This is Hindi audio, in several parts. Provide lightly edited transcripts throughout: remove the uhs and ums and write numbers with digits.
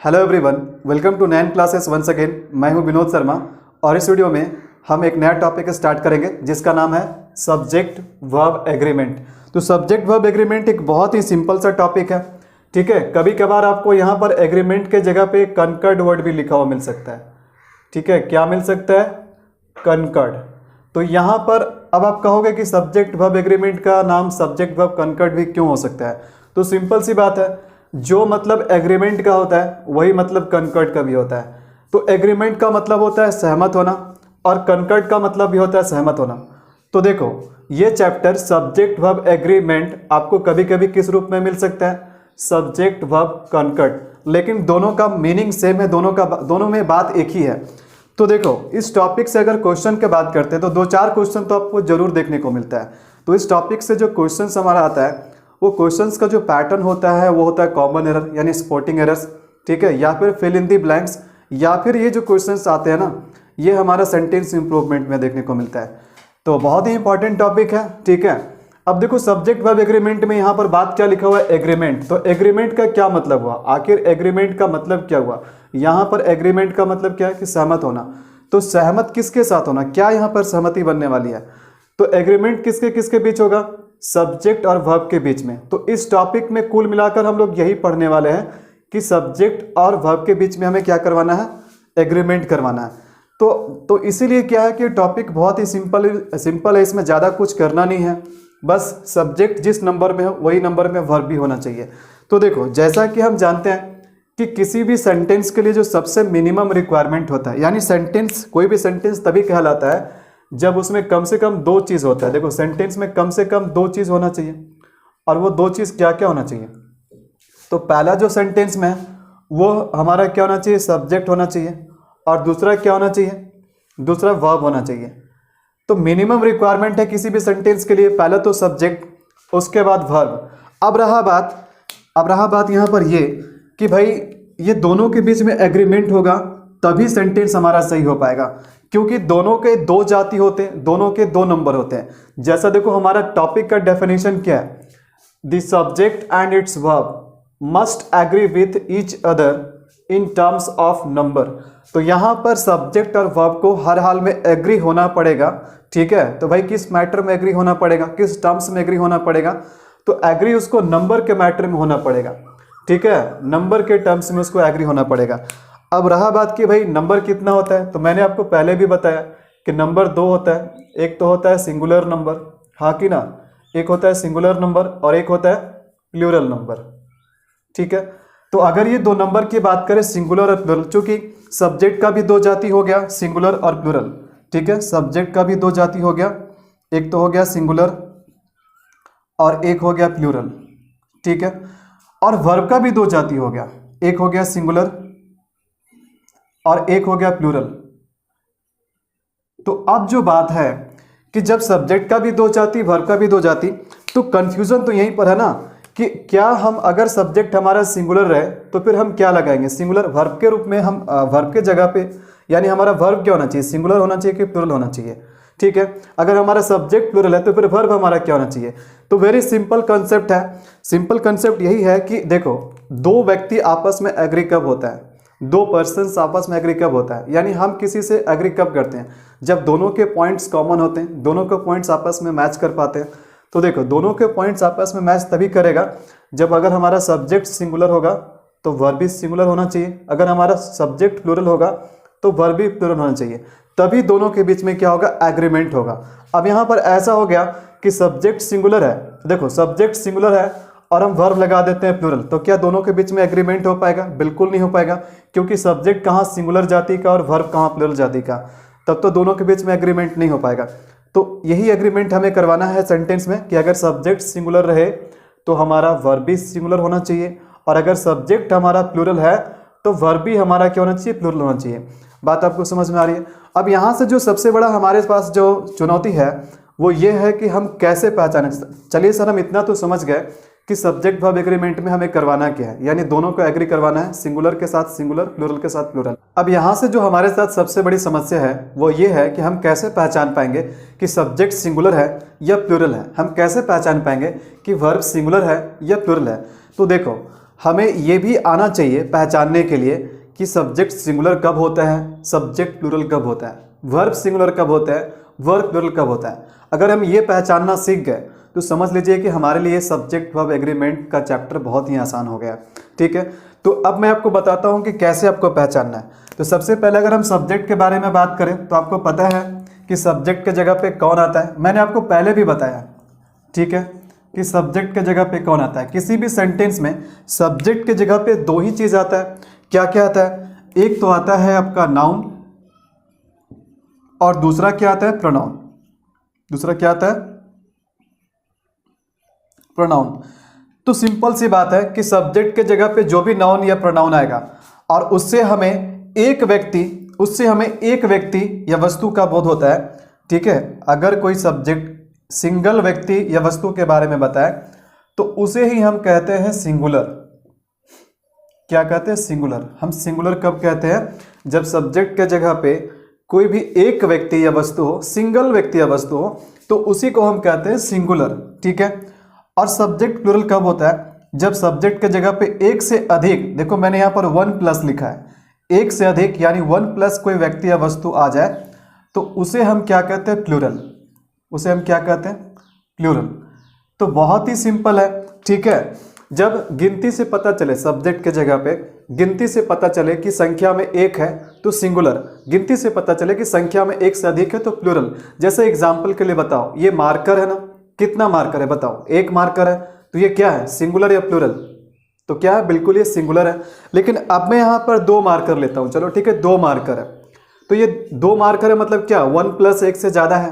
Hello everyone, welcome to 9 classes once again. मैं हूं विनोद शर्मा और इस वीडियो में हम एक नया टॉपिक स्टार्ट करेंगे जिसका नाम है सब्जेक्ट वर्ब एग्रीमेंट। तो सब्जेक्ट वर्ब एग्रीमेंट एक बहुत ही सिंपल सा टॉपिक है, ठीक है। कभी कभार आपको यहाँ पर एग्रीमेंट के जगह पे कनकर्ड वर्ड भी लिखा हुआ मिल सकता है, ठीक है। क्या मिल सकता है? कनकर्ड। तो यहाँ पर अब आप कहोगे कि सब्जेक्ट वर्ब एग्रीमेंट का नाम सब्जेक्ट वर्ब कनकर्ड भी क्यों हो सकता है? तो सिंपल सी बात है, जो मतलब एग्रीमेंट का होता है वही मतलब कनकर्ड का भी होता है। तो एग्रीमेंट का मतलब होता है सहमत होना और कनकर्ड का मतलब भी होता है सहमत होना। तो देखो, ये चैप्टर सब्जेक्ट वर्ब एग्रीमेंट आपको कभी कभी किस रूप में मिल सकता है? सब्जेक्ट वर्ब कनकर्ड, लेकिन दोनों का मीनिंग सेम है, दोनों में बात एक ही है। तो देखो, इस टॉपिक से अगर क्वेश्चन की बात करते हैं तो 2-4 क्वेश्चन तो आपको जरूर देखने को मिलता है। तो इस टॉपिक से जो क्वेश्चन हमारा आता है वो क्वेश्चंस का जो पैटर्न होता है वो होता है कॉमन एरर यानी स्पॉटिंग एरर्स, ठीक है, या फिर फिल इन दी ब्लैंक्स, या फिर ये जो क्वेश्चंस आते हैं ना, ये हमारा सेंटेंस इंप्रूवमेंट में देखने को मिलता है। तो बहुत ही इंपॉर्टेंट टॉपिक है, ठीक है। अब देखो, सब्जेक्ट वर्ब एग्रीमेंट में यहाँ पर बात क्या लिखा हुआ है? एग्रीमेंट। तो एग्रीमेंट का क्या मतलब हुआ? आखिर एग्रीमेंट का मतलब क्या हुआ? यहाँ पर एग्रीमेंट का मतलब क्या है कि सहमत होना। तो सहमत किसके साथ होना? क्या यहाँ पर सहमति बनने वाली है? तो एग्रीमेंट किसके किसके बीच होगा? सब्जेक्ट और वर्ब के बीच में। तो इस टॉपिक में कुल मिलाकर हम लोग यही पढ़ने वाले हैं कि सब्जेक्ट और वर्ब के बीच में हमें क्या करवाना है? एग्रीमेंट करवाना है। तो इसीलिए क्या है कि टॉपिक बहुत ही सिंपल है, इसमें ज़्यादा कुछ करना नहीं है, बस सब्जेक्ट जिस नंबर में हो वही नंबर में वर्ब भी होना चाहिए। तो देखो, जैसा कि हम जानते हैं कि किसी भी सेंटेंस के लिए जो सबसे मिनिमम रिक्वायरमेंट होता है, यानी सेंटेंस, कोई भी सेंटेंस तभी कहलाता है जब उसमें कम से कम 2 चीज़ होता है। देखो, सेंटेंस में कम से कम 2 चीज़ होना चाहिए, और वो 2 चीज़ क्या क्या होना चाहिए? तो पहला जो सेंटेंस में है वो हमारा क्या होना चाहिए? सब्जेक्ट होना चाहिए, और दूसरा क्या होना चाहिए? दूसरा वर्ब होना चाहिए। तो मिनिमम रिक्वायरमेंट है किसी भी सेंटेंस के लिए, पहले तो सब्जेक्ट, उसके बाद वर्ब। अब रहा बात यहाँ पर ये कि भाई ये दोनों के बीच में एग्रीमेंट होगा तभी सेंटेंस हमारा सही हो पाएगा, क्योंकि दोनों के 2 जाति होते हैं, दोनों के 2 नंबर होते हैं। जैसा देखो, हमारा टॉपिक का डेफिनेशन क्या है? The subject and its verb must agree with each other in terms of number. तो यहाँ पर सब्जेक्ट और वर्ब को हर हाल में एग्री होना पड़ेगा, ठीक है। तो भाई किस मैटर में एग्री होना पड़ेगा? किस टर्म्स में एग्री होना पड़ेगा? तो एग्री उसको नंबर के मैटर में होना पड़ेगा, ठीक है, नंबर के टर्म्स में उसको एग्री होना पड़ेगा। अब रहा बात कि भाई नंबर कितना होता है, तो मैंने आपको पहले भी बताया कि नंबर 2 होता है। एक तो होता है सिंगुलर नंबर, हाँ कि ना, एक होता है सिंगुलर नंबर और एक होता है प्लूरल नंबर, ठीक है। तो अगर ये 2 नंबर की बात करें, सिंगुलर और प्लूरल, चूंकि सब्जेक्ट का भी 2 जाति हो गया, सिंगुलर और प्लूरल, ठीक है। सब्जेक्ट का भी 2 जाति हो गया, एक तो हो गया सिंगुलर और एक हो गया प्लूरल, ठीक है। और वर्ब का भी 2 जाति हो गया, एक हो गया सिंगुलर और एक हो गया प्लूरल। तो अब जो बात है कि जब सब्जेक्ट का भी 2 जाति, वर्ब का भी 2 जाति, तो कंफ्यूजन तो यहीं पर है ना कि क्या हम, अगर सब्जेक्ट हमारा सिंगुलर रहे तो फिर हम क्या लगाएंगे? सिंगुलर वर्ब के रूप में हम वर्ब के जगह पे, यानी हमारा वर्ब क्या होना चाहिए? सिंगुलर होना चाहिए कि प्लूरल होना चाहिए, ठीक है। अगर हमारा सब्जेक्ट प्लूरल है तो फिर वर्ब हमारा क्या होना चाहिए? तो वेरी सिंपल कंसेप्ट है। सिंपल कंसेप्ट यही है कि देखो, 2 व्यक्ति आपस में एग्री कब होता है? 2 पर्सन्स आपस में एग्री कब होता है? यानी हम किसी से एग्री कब करते हैं? जब दोनों के पॉइंट्स कॉमन होते हैं, दोनों के पॉइंट्स आपस में मैच कर पाते हैं। तो देखो, दोनों के पॉइंट्स आपस में मैच तभी करेगा जब अगर हमारा सब्जेक्ट सिंगुलर होगा तो वर्ब भी सिंगुलर होना चाहिए, अगर हमारा सब्जेक्ट प्लूरल होगा तो वर्ब भी प्लूरल होना चाहिए, तभी दोनों के बीच में क्या होगा? एग्रीमेंट होगा। अब यहाँ पर ऐसा हो गया कि सब्जेक्ट सिंगुलर है, देखो सब्जेक्ट सिंगुलर है और हम वर्ब लगा देते हैं प्लूरल, तो क्या दोनों के बीच में एग्रीमेंट हो पाएगा? बिल्कुल नहीं हो पाएगा, क्योंकि सब्जेक्ट कहाँ सिंगुलर जाति का और वर्ब कहाँ प्लूरल जाति का, तब तो दोनों के बीच में एग्रीमेंट नहीं हो पाएगा। तो यही एग्रीमेंट हमें करवाना है सेंटेंस में कि अगर सब्जेक्ट सिंगुलर रहे तो हमारा वर्ब भी सिंगुलर होना चाहिए, और अगर सब्जेक्ट हमारा प्लूरल है तो वर्ब भी हमारा क्या होना चाहिए? प्लूरल होना चाहिए। बात आपको समझ में आ रही है? अब यहाँ से जो सबसे बड़ा हमारे पास जो चुनौती है वो ये है कि हम कैसे पहचानें। चलिए सर, हम इतना तो समझ गए कि सब्जेक्ट वर्ब एग्रीमेंट में हमें करवाना क्या है, यानी दोनों को एग्री करवाना है, सिंगुलर के साथ सिंगुलर, प्लूरल के साथ प्लूरल। अब यहाँ से जो हमारे साथ सबसे बड़ी समस्या है वो ये है कि हम कैसे पहचान पाएंगे कि सब्जेक्ट सिंगुलर है या प्लूरल है, हम कैसे पहचान पाएंगे कि वर्ब सिंगुलर है या प्लूरल है। तो देखो, हमें ये भी आना चाहिए पहचानने के लिए कि सब्जेक्ट सिंगुलर कब होता है, सब्जेक्ट प्लूरल कब होता है, वर्ब सिंगुलर कब होता है, वर्ब प्लूरल कब होता है। अगर हम ये पहचानना सीख गए तो समझ लीजिए कि हमारे लिए सब्जेक्ट वर्ब एग्रीमेंट का चैप्टर बहुत ही आसान हो गया। ठीक है, तो अब मैं आपको बताता हूँ कि कैसे आपको पहचानना है। तो सबसे पहले अगर हम सब्जेक्ट के बारे में बात करें तो आपको पता है कि सब्जेक्ट के जगह पे कौन आता है। मैंने आपको पहले भी बताया, ठीक है, कि सब्जेक्ट के जगह पे कौन आता है। किसी भी सेंटेंस में सब्जेक्ट के जगह पे दो ही चीज़ आता है। क्या क्या आता है? एक तो आता है आपका नाउन और दूसरा क्या आता है? प्रोनाउन। दूसरा क्या आता है? प्रोनाउन। तो सिंपल सी बात है कि सब्जेक्ट के जगह पे जो भी नाउन या प्रोनाउन आएगा और उससे हमें एक व्यक्ति या वस्तु का बोध होता है। ठीक है, अगर कोई सब्जेक्ट सिंगल व्यक्ति या वस्तु के बारे में बताए तो उसे ही हम कहते हैं सिंगुलर। क्या कहते हैं? सिंगुलर। हम सिंगुलर कब कहते हैं? जब सब्जेक्ट के जगह पे कोई भी एक व्यक्ति या वस्तु हो, सिंगल व्यक्ति या वस्तु हो, तो उसी को हम कहते हैं सिंगुलर। ठीक है, और सब्जेक्ट प्लूरल कब होता है? जब सब्जेक्ट के जगह पे एक से अधिक, देखो मैंने यहाँ पर 1+ लिखा है, एक से अधिक यानी 1+ कोई व्यक्ति या वस्तु आ जाए तो उसे हम क्या कहते हैं? प्लूरल। उसे हम क्या कहते हैं? प्लूरल। तो बहुत ही सिंपल है। ठीक है, जब गिनती से पता चले, सब्जेक्ट के जगह पे गिनती से पता चले कि संख्या में एक है तो सिंगुलर, गिनती से पता चले कि संख्या में एक से अधिक है तो प्लूरल। जैसे एग्जाम्पल के लिए बताओ, ये मार्कर है ना, कितना मार्कर है बताओ? एक मार्कर है, तो ये क्या है? सिंगुलर या प्लूरल? तो क्या है? बिल्कुल ये सिंगुलर है। लेकिन अब मैं यहाँ पर 2 मार्कर लेता हूँ, चलो ठीक है, 2 मार्कर है, तो ये 2 मार्कर है मतलब क्या? 1+1 से ज़्यादा है,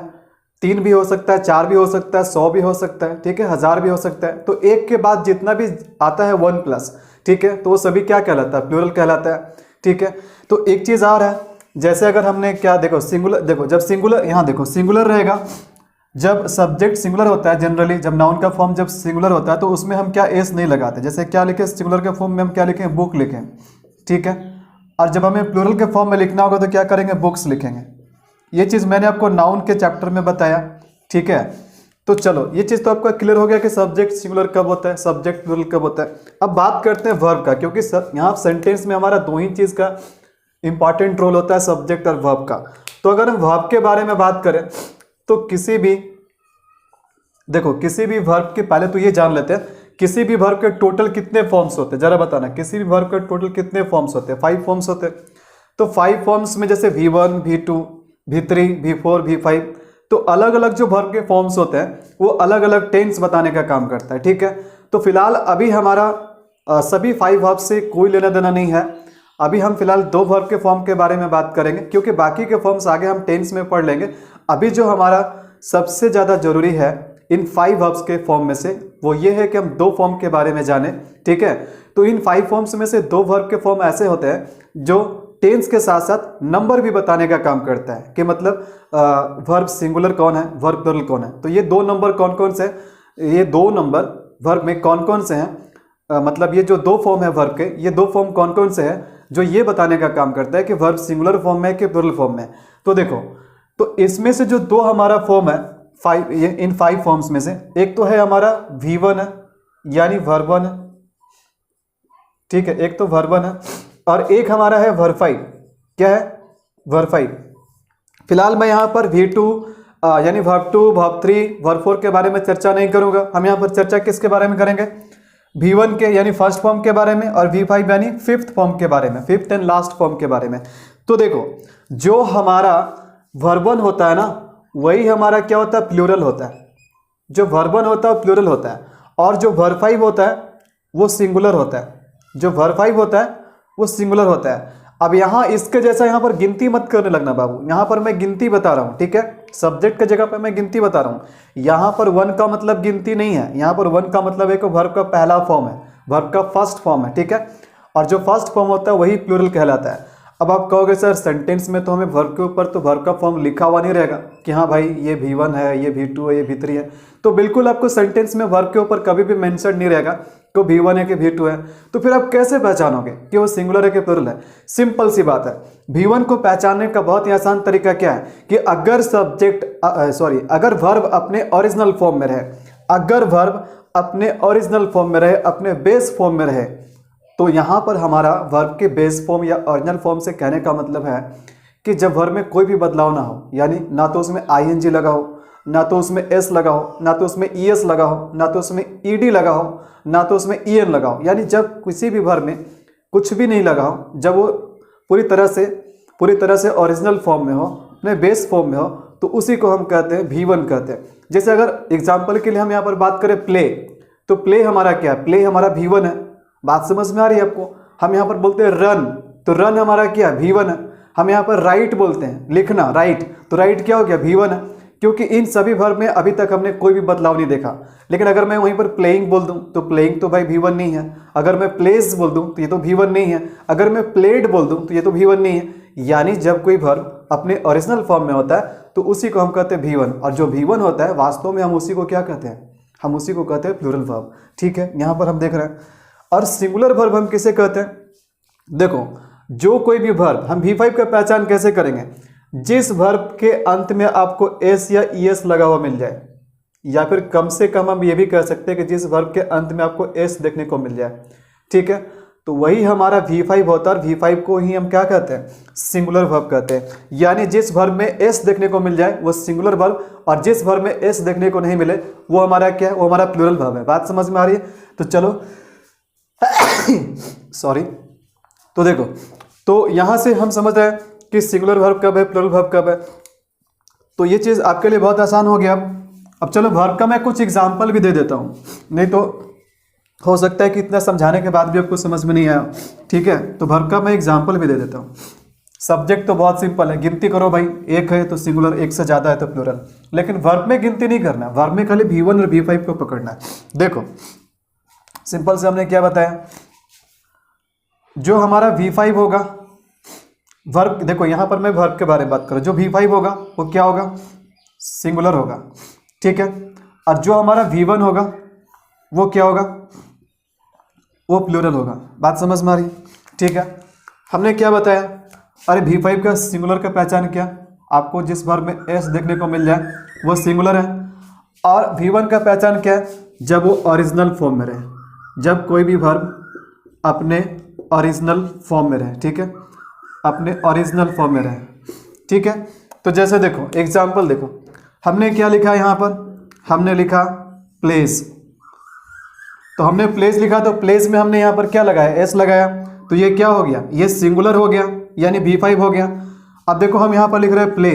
3 भी हो सकता है, 4 भी हो सकता है, 100 भी हो सकता है, ठीक है, 1000 भी हो सकता है। तो एक के बाद जितना भी आता है 1+, ठीक है, तो वो सभी क्या कहलाता है? प्लूरल कहलाता है। ठीक है, तो एक चीज़ और है, जैसे अगर हमने क्या, देखो सिंगुलर, देखो जब सिंगुलर, यहाँ देखो सिंगुलर रहेगा, जब सब्जेक्ट सिंगुलर होता है, जनरली जब नाउन का फॉर्म जब सिंगुलर होता है तो उसमें हम क्या एस नहीं लगाते। जैसे क्या लिखें सिंगुलर के फॉर्म में? हम क्या लिखें? बुक लिखें। ठीक है, और जब हमें प्लूरल के फॉर्म में लिखना होगा तो क्या करेंगे? बुक्स लिखेंगे। ये चीज़ मैंने आपको नाउन के चैप्टर में बताया। ठीक है, तो चलो ये चीज़ तो आपका क्लियर हो गया कि सब्जेक्ट सिंगुलर कब होता है, सब्जेक्ट प्लूरल कब होता है। अब बात करते हैं वर्ब का, क्योंकि यहाँ सेंटेंस में हमारा 2 ही चीज़ का इंपॉर्टेंट रोल होता है, सब्जेक्ट और वर्ब का। तो अगर हम वर्ब के बारे में बात करें तो किसी भी वर्ब के, पहले तो ये जान लेते हैं किसी भी वर्ब के टोटल कितने फॉर्म्स होते हैं, जरा बताना। किसी भी वर्ब के टोटल कितने फॉर्म्स होते हैं? 5 फॉर्म्स होते हैं। तो 5 फॉर्म्स में जैसे V1, V2, V3, V4, V5, तो अलग अलग जो वर्ब के फॉर्म्स होते हैं वो अलग अलग टेंस बताने का काम करता है। ठीक है, तो फिलहाल अभी हमारा सभी 5 वर्ब से कोई लेना देना नहीं है। अभी हम फिलहाल 2 वर्ब के फॉर्म के बारे में बात करेंगे, क्योंकि बाकी के फॉर्म्स आगे हम टेंस में पढ़ लेंगे। अभी जो हमारा सबसे ज़्यादा जरूरी है इन 5 वर्ब्स के फॉर्म में से, वो ये है कि हम 2 फॉर्म के बारे में जाने। ठीक है, तो इन 5 फॉर्म्स में से 2 वर्ब के फॉर्म ऐसे होते हैं जो टेंस के साथ साथ नंबर भी बताने का काम करता है, कि मतलब वर्ब सिंगुलर कौन है, वर्ब प्लूरल कौन है। तो ये 2 नंबर कौन कौन से, ये 2 नंबर वर्ब में कौन कौन से हैं, मतलब ये जो 2 फॉर्म है वर्ब के, ये 2 फॉर्म कौन कौन से हैं जो ये बताने का काम करता है कि वर्ब सिंगुलर फॉर्म में है कि प्लूरल फॉर्म में। तो देखो, तो इसमें से जो 2 हमारा फॉर्म है, 5, ये इन 5 फॉर्म्स में से एक तो है हमारा V1 है, यानी वर्ब 1 है। ठीक है, एक तो वर्ब 1 है, और एक हमारा है वर्ब 5। क्या है? वर्ब 5। फिलहाल मैं यहाँ पर V2 यानी वर्ब 2, वर्ब 3, वर्ब 4 के बारे में चर्चा नहीं करूँगा। हम यहाँ पर चर्चा किसके बारे में करेंगे? V1 के यानी फर्स्ट फॉर्म के बारे में, और V5 यानी 5th फॉर्म के बारे में, 5th एंड लास्ट फॉर्म के बारे में। तो देखो, जो हमारा वर्ब 1 होता है ना, वही हमारा क्या होता है? प्लूरल होता है। जो वर्ब 1 होता है प्लूरल होता है, और जो वर्ब 5 होता है वो सिंगुलर होता है। जो वर्ब 5 होता है वो सिंगुलर होता है। अब यहाँ इसके जैसा यहाँ पर गिनती मत करने लगना बाबू, यहाँ पर मैं गिनती बता रहा हूँ। ठीक है, सब्जेक्ट के जगह पर मैं गिनती बता रहा हूँ। यहाँ पर 1 का मतलब गिनती नहीं है, यहाँ पर 1 का मतलब एक वर्ब का पहला फॉर्म है, वर्ब का फर्स्ट फॉर्म है। ठीक है, और जो फर्स्ट फॉर्म होता है वही प्लूरल कहलाता है। अब आप कहोगे सर सेंटेंस में तो हमें वर्ब के ऊपर तो वर्ब का फॉर्म लिखा हुआ नहीं रहेगा कि हाँ भाई ये V1 है, ये V2 है, ये V3 है। तो बिल्कुल आपको सेंटेंस में वर्ब के ऊपर कभी भी मेंशन नहीं रहेगा कि V1 है कि V2 है। तो फिर आप कैसे पहचानोगे कि वो सिंगुलर है कि प्लूरल है? सिंपल सी बात है, V1 को पहचानने का बहुत ही आसान तरीका क्या है कि अगर वर्ब अपने ओरिजिनल फॉर्म में रहे, अगर वर्ब अपने ओरिजिनल फॉर्म में रहे, अपने बेस फॉर्म में रहे, तो यहाँ पर हमारा वर्ब के बेस फॉर्म या ओरिजिनल फॉर्म से कहने का मतलब है कि जब वर्ब में कोई भी बदलाव ना हो, यानी ना तो उसमें आईएनजी लगा हो, ना तो उसमें एस लगा हो, ना तो उसमें ईएस लगा हो, ना तो उसमें ईडी लगा हो, ना तो उसमें ईएन लगा हो, यानी जब किसी भी वर्ब में कुछ भी नहीं लगा हो, जब वो पूरी तरह से ओरिजिनल फॉर्म में हो, अपने बेस फॉर्म में हो, तो उसी को हम कहते हैं V1 कहते हैं। जैसे अगर एग्जाम्पल के लिए हम यहाँ पर बात करें प्ले, तो प्ले हमारा क्या है? प्ले हमारा V1 है। बात समझ में आ रही है आपको? हम यहाँ पर बोलते हैं रन, तो रन हमारा क्या है? V1 है। हम यहाँ पर राइट बोलते हैं, लिखना, राइट, तो राइट क्या हो गया? V1 है। क्योंकि इन सभी वर्ब में अभी तक हमने कोई भी बदलाव नहीं देखा। लेकिन अगर मैं वहीं पर प्लेइंग बोल दूं तो प्लेइंग तो भाई V1 नहीं है। अगर मैं प्लेस बोल दूं तो ये तो V1 नहीं है। अगर मैं प्लेड बोल दूं तो ये तो V1 नहीं है। यानी जब कोई वर्ब अपने ओरिजिनल फॉर्म में होता है तो उसी को हम कहते हैं V1, और जो V1 होता है वास्तव में हम उसी को क्या कहते हैं? हम उसी को कहते हैं प्लूरल वर्ब। ठीक है, यहाँ पर हम देख रहे हैं। और सिंगुलर वर्ब हम किसे कहते हैं? देखो, जो कोई भी वर्ब, हम V5 का पहचान कैसे करेंगे? जिस वर्ब के अंत में आपको एस या ईएस लगा हुआ मिल जाए, या फिर कम से कम हम ये भी कह सकते हैं कि जिस वर्ब के अंत में आपको एस देखने को मिल जाए। ठीक है, तो वही हमारा V5 होता है, और V5 को ही हम क्या कहते हैं? सिंगुलर वर्ब कहते हैं। यानी जिस वर्ब में एस देखने को मिल जाए वो सिंगुलर वर्ब, और जिस वर्ब में एस देखने को नहीं मिले वो हमारा क्या है? वो हमारा प्लूरल वर्ब है। बात समझ में आ रही है? तो चलो सॉरी, तो देखो, तो यहां से हम समझ रहे हैं कि सिंगुलर वर्ब कब है, प्लूरल वर्ब कब है। तो ये चीज़ आपके लिए बहुत आसान हो गया। अब चलो वर्ब का मैं कुछ एग्जाम्पल भी दे देता हूं, नहीं तो हो सकता है कि इतना समझाने के बाद भी आपको समझ में नहीं आया। ठीक है, तो वर्ब का मैं एग्जाम्पल भी दे देता हूँ। सब्जेक्ट तो बहुत सिंपल है, गिनती करो भाई, एक है तो सिंगुलर, एक से ज़्यादा है तो प्लूरल। लेकिन वर्ब में गिनती नहीं करना, वर्ब में खाली V1 और V5 को पकड़ना है। देखो सिंपल से हमने क्या बताया, जो हमारा V5 होगा वर्ब, देखो यहाँ पर मैं वर्ब के बारे में बात करूँ, जो V5 होगा वो क्या होगा? सिंगुलर होगा। ठीक है, और जो हमारा V1 होगा वो क्या होगा? वो प्लूरल होगा। बात समझ में आ रही? ठीक है, हमने क्या बताया? अरे V5 का सिंगुलर का पहचान क्या? आपको जिस वर्ब में एस देखने को मिल जाए वो सिंगुलर है। और V1 का पहचान क्या है? जब वो ओरिजिनल फॉर्म में रहे, जब कोई भी वर्ब अपने ओरिजिनल फॉर्म में रहे। ठीक है, अपने ओरिजिनल फॉर्म में रहे। ठीक है, तो जैसे देखो एग्जाम्पल देखो, हमने क्या लिखा यहाँ पर? हमने लिखा प्लेस। तो हमने प्लेस लिखा, तो प्लेस में हमने यहाँ पर क्या लगाया? एस लगाया, तो ये क्या हो गया? ये सिंगुलर हो गया, यानी V5 हो गया। अब देखो हम यहाँ पर लिख रहे हैं प्ले।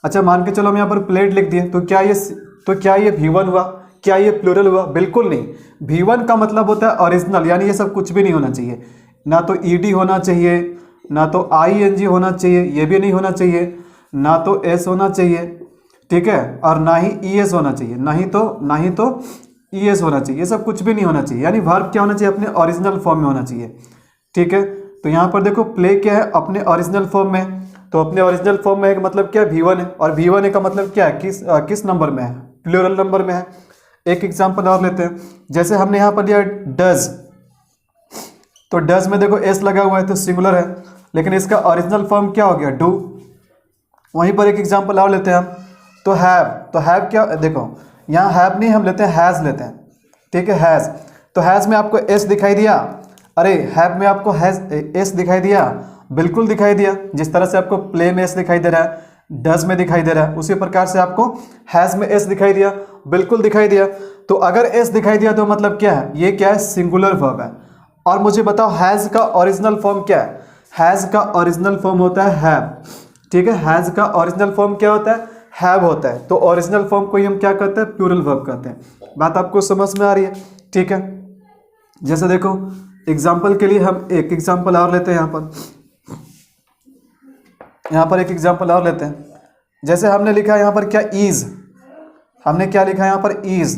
अच्छा, मान के चलो हम यहाँ पर प्लेट लिख दिए, तो क्या ये V1 हुआ? क्या ये प्लूरल हुआ? बिल्कुल नहीं। V1 का मतलब होता है ओरिजिनल, यानी ये सब कुछ भी नहीं होना चाहिए। ना तो ईडी होना चाहिए, ना तो आईएनजी होना चाहिए, ये भी नहीं होना चाहिए, ना तो एस होना चाहिए। ठीक है, और ना ही ईएस होना चाहिए, ना ही तो ईएस होना चाहिए। ये सब कुछ भी नहीं होना चाहिए। यानी वर्ब क्या होना चाहिए? अपने ओरिजिनल फॉर्म में होना चाहिए। ठीक है, तो यहाँ पर देखो प्ले क्या है? अपने ओरिजिनल फॉर्म में। तो अपने ओरिजिनल फॉर्म में का मतलब क्या है? V1 है। और V1 का मतलब क्या है? किस नंबर में है? प्लूरल नंबर में है। एक एग्जाम्पल और लेते हैं, जैसे हमने यहाँ पर लिया डज, तो डज में देखो एस लगा हुआ है तो सिंगुलर है, लेकिन इसका ओरिजिनल फॉर्म क्या हो गया? डू। वहीं पर एक एग्जाम्पल और लेते हैं हम, तो हैव क्या? देखो यहाँ हैव नहीं, हम लेते हैं हैज़ लेते हैं। ठीक है, हैज़, तो हैज़ में आपको एस दिखाई दिया। अरे हैव में आपको एस दिखाई दिया? बिल्कुल दिखाई दिया। जिस तरह से आपको प्ले में एस दिखाई दे रहा है, डज में दिखाई दे रहा है, उसी प्रकार से आपको हैज़ में एस दिखाई दिया, बिल्कुल दिखाई दिया। तो अगर एस दिखाई दिया तो मतलब क्या है? ये क्या है? सिंगुलर वर्ब है। और मुझे बताओ हैज़ का ओरिजिनल फॉर्म क्या है? हैज़ का ओरिजिनल फॉर्म होता है हैव। ठीक है, हैज़ का ओरिजिनल फॉर्म क्या होता है? हैव होता है। तो ओरिजिनल फॉर्म को ही हम क्या कहते हैं? प्लूरल वर्ब कहते हैं। बात आपको समझ में आ रही है? ठीक है, जैसे देखो एग्जाम्पल के लिए हम एक एग्जाम्पल और लेते हैं। यहाँ पर एक एग्जाम्पल और लेते हैं, जैसे हमने लिखा है यहाँ पर क्या? ईज। हमने क्या लिखा है यहाँ पर? ईज।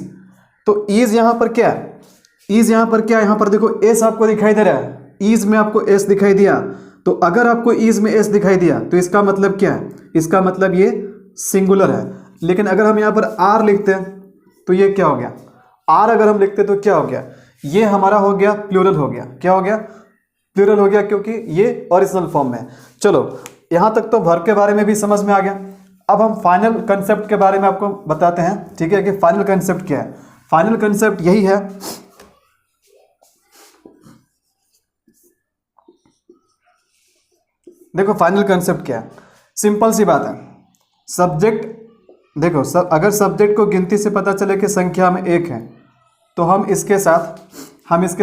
तो ईज यहाँ पर क्या है? ईज यहाँ पर क्या है? यहाँ पर देखो एस आपको दिखाई दे रहा है, ईज में आपको एस दिखाई दिया। तो अगर आपको ईज में एस दिखाई दिया तो इसका मतलब क्या है? इसका मतलब ये सिंगुलर है। लेकिन अगर हम यहाँ पर आर लिखते हैं तो ये क्या हो गया? आर अगर हम लिखते तो क्या हो गया? ये हमारा हो गया प्लूरल हो गया। क्या हो गया? प्लूरल हो गया, क्योंकि ये ओरिजिनल फॉर्म में है। चलो यहाँ तक तो वर्ब के बारे में भी समझ में आ गया। अब हम फाइनल कंसेप्ट के बारे में आपको बताते हैं। ठीक है, कि फाइनल कंसेप्ट क्या है? फाइनल कंसेप्ट यही है देखो फाइनल कंसेप्ट क्या है, सिंपल सी बात है। सब्जेक्ट देखो अगर सब्जेक्ट को गिनती से पता चले कि संख्या में एक है तो हम इसके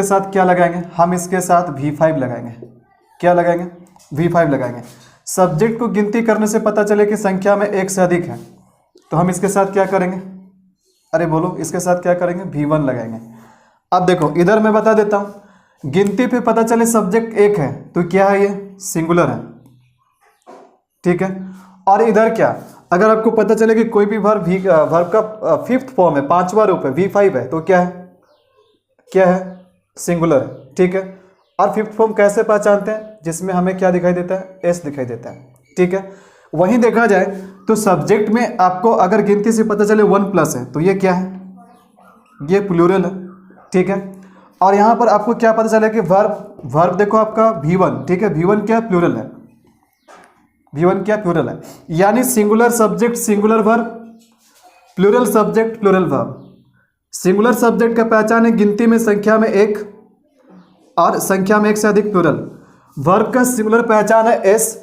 साथ क्या लगाएंगे, हम इसके साथ V5 लगाएंगे। क्या लगाएंगे? V5 लगाएंगे। सब्जेक्ट को गिनती करने से पता चले कि संख्या में एक से अधिक है तो हम इसके साथ क्या करेंगे, अरे बोलो, इसके साथ क्या करेंगे? V1 लगाएंगे। अब देखो इधर मैं बता देता हूं, गिनती पे पता चले सब्जेक्ट एक है तो क्या है, ये सिंगुलर है, ठीक है। और इधर क्या, अगर आपको पता चले कि कोई भी वर्ब का फिफ्थ फॉर्म है, पांचवा रूप है, V5 है, तो क्या है, क्या है? सिंगुलर है, ठीक है। और फिफ्थ फॉर्म कैसे पहचानते हैं? जिसमें हमें क्या दिखाई देता है? एस दिखाई देता है, ठीक है। वहीं देखा जाए तो सब्जेक्ट में आपको अगर गिनती से पता चले 1+ है तो ये क्या है, ये प्लूरल है, ठीक है। और यहाँ पर आपको क्या पता चला कि वर्ब देखो आपका V1, ठीक है। V1 क्या प्लूरल है, V1 क्या प्लूरल है, यानी singular subject singular verb, plural subject plural verb. Singular subject का पहचान है गिनती में संख्या में एक और संख्या में एक से अधिक प्लूरल। वर्ब का सिंगुलर पहचान है एस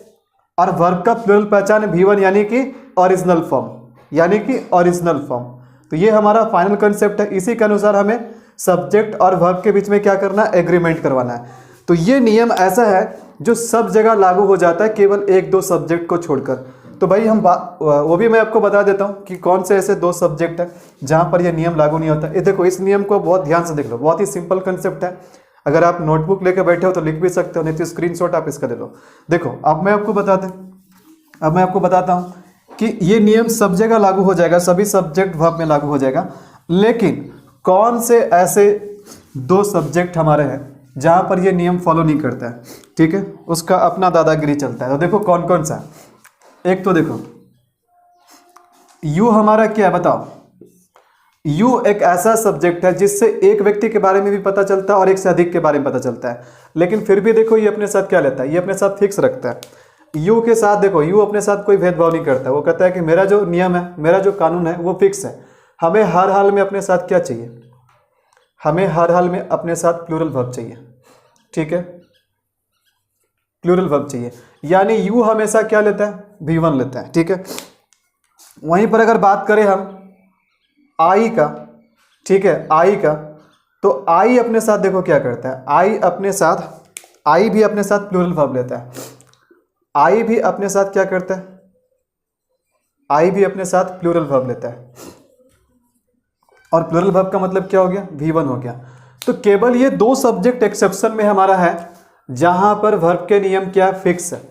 और वर्ब का प्लूरल पहचान है V1 यानी कि ओरिजिनल फॉर्म, यानी कि ओरिजिनल फॉर्म। तो ये हमारा फाइनल कंसेप्ट है। इसी के अनुसार हमें सब्जेक्ट और वर्ब के बीच में क्या करना है, एग्रीमेंट करवाना है। तो ये नियम ऐसा है जो सब जगह लागू हो जाता है, केवल एक दो सब्जेक्ट को छोड़कर। तो भाई वो भी मैं आपको बता देता हूँ कि कौन से ऐसे दो सब्जेक्ट है जहाँ पर ये नियम लागू नहीं होता। ये देखो, इस नियम को बहुत ध्यान से देख लो, बहुत ही सिंपल कंसेप्ट है। अगर आप नोटबुक लेकर बैठे हो तो लिख भी सकते हो, नहीं तो स्क्रीनशॉट आप इसका ले लो। देखो अब मैं आपको बताता हूँ कि ये नियम सब जगह लागू हो जाएगा, सभी सब्जेक्ट वर्ब में लागू हो जाएगा। लेकिन कौन से ऐसे दो सब्जेक्ट हमारे हैं जहाँ पर ये नियम फॉलो नहीं करता है, ठीक है, उसका अपना दादागिरी चलता है। तो देखो कौन कौन सा है। एक तो देखो यू हमारा क्या है, बताओ। यू एक ऐसा सब्जेक्ट है जिससे एक व्यक्ति के बारे में भी पता चलता है और एक से अधिक के बारे में पता चलता है, लेकिन फिर भी देखो ये अपने साथ क्या लेता है, ये अपने साथ फिक्स रखता है। यू के साथ देखो, यू अपने साथ कोई भेदभाव नहीं करता। वो कहता है कि मेरा जो नियम है, मेरा जो कानून है वो फिक्स है। हमें हर हाल में अपने साथ क्या चाहिए, हमें हर हाल में अपने साथ प्लूरल वर्ब चाहिए, ठीक है, प्लूरल वर्ब चाहिए। यानी यू हमेशा क्या लेता है, V1 लेता है, ठीक है। वहीं पर अगर बात करें हम आई का, ठीक है, आई का, तो आई अपने साथ देखो क्या करता है, आई भी अपने साथ प्लूरल वर्ब लेता है। आई भी अपने साथ क्या करता है, आई भी अपने साथ प्लूरल वर्ब लेता है। और प्लूरल वर्ब का मतलब क्या हो गया, V1 हो गया। तो केवल ये दो सब्जेक्ट एक्सेप्शन में हमारा है जहां पर वर्ब के नियम क्या फिक्स है,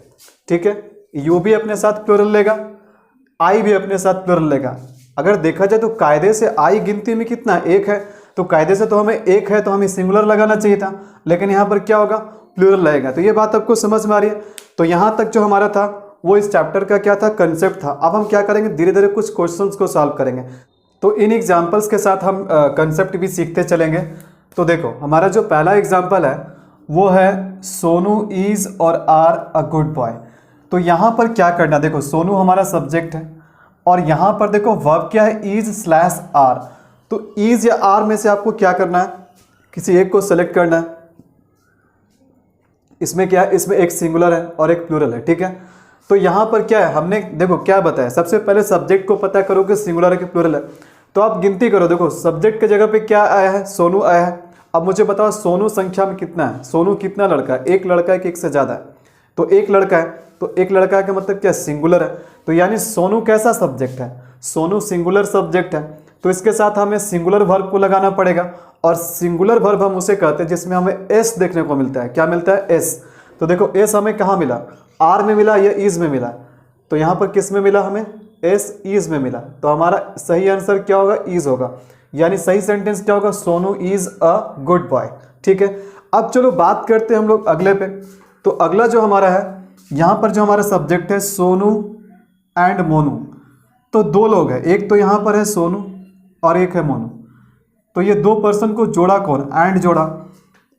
ठीक है। यू भी अपने साथ प्लूरल लेगा, आई भी अपने साथ प्लूरल लेगा। अगर देखा जाए तो कायदे से आई गिनती में कितना, एक है, तो कायदे से तो हमें एक है तो हमें सिंगुलर लगाना चाहिए था, लेकिन यहाँ पर क्या होगा, प्लूरल लगेगा। तो ये बात आपको समझ में आ रही है। तो यहाँ तक जो हमारा था वो इस चैप्टर का क्या था, कंसेप्ट था। अब हम क्या करेंगे, धीरे धीरे कुछ क्वेश्चंस को सॉल्व करेंगे। तो इन एग्जाम्पल्स के साथ हम कंसेप्ट भी सीखते चलेंगे। तो देखो हमारा जो पहला एग्जाम्पल है वो है सोनू इज और आर अ गुड बॉय। तो यहाँ पर क्या करना, देखो सोनू हमारा सब्जेक्ट है और यहाँ पर देखो वर्ब क्या है, इज/आर। तो इज या आर में से आपको क्या करना है, किसी एक को सेलेक्ट करना है। इसमें क्या है, इसमें एक सिंगुलर है और एक प्लूरल है, ठीक है। तो यहाँ पर क्या है, हमने देखो क्या बताया, सबसे पहले सब्जेक्ट को पता करो कि सिंगुलर है कि प्लूरल है। तो आप गिनती करो, देखो सब्जेक्ट की जगह पे क्या आया है, सोनू आया है। अब मुझे बताओ सोनू संख्या में कितना है, सोनू कितना लड़का है, एक लड़का है कि एक से ज़्यादा है। तो एक लड़का है, तो एक लड़का का मतलब क्या, सिंगुलर है। तो यानी सोनू कैसा सब्जेक्ट है, सोनू सिंगुलर सब्जेक्ट है। तो इसके साथ हमें सिंगुलर वर्ब को लगाना पड़ेगा, और सिंगुलर वर्ब हम उसे कहते हैं जिसमें हमें एस देखने को मिलता है। क्या मिलता है, एस। तो देखो एस हमें कहाँ मिला, आर में मिला या इज में मिला। तो यहाँ पर किस में मिला, हमें एस इज में मिला। तो हमारा सही आंसर क्या होगा, इज होगा। यानी सही सेंटेंस क्या होगा, Sonu is a good boy, ठीक है। अब चलो बात करते हैं हम लोग अगले पे। तो अगला जो हमारा है, यहाँ पर जो हमारा सब्जेक्ट है सोनू एंड मोनू। तो दो लोग हैं, एक तो यहाँ पर है सोनू और एक है मोनू। तो ये दो पर्सन को जोड़ा कौन, एंड जोड़ा।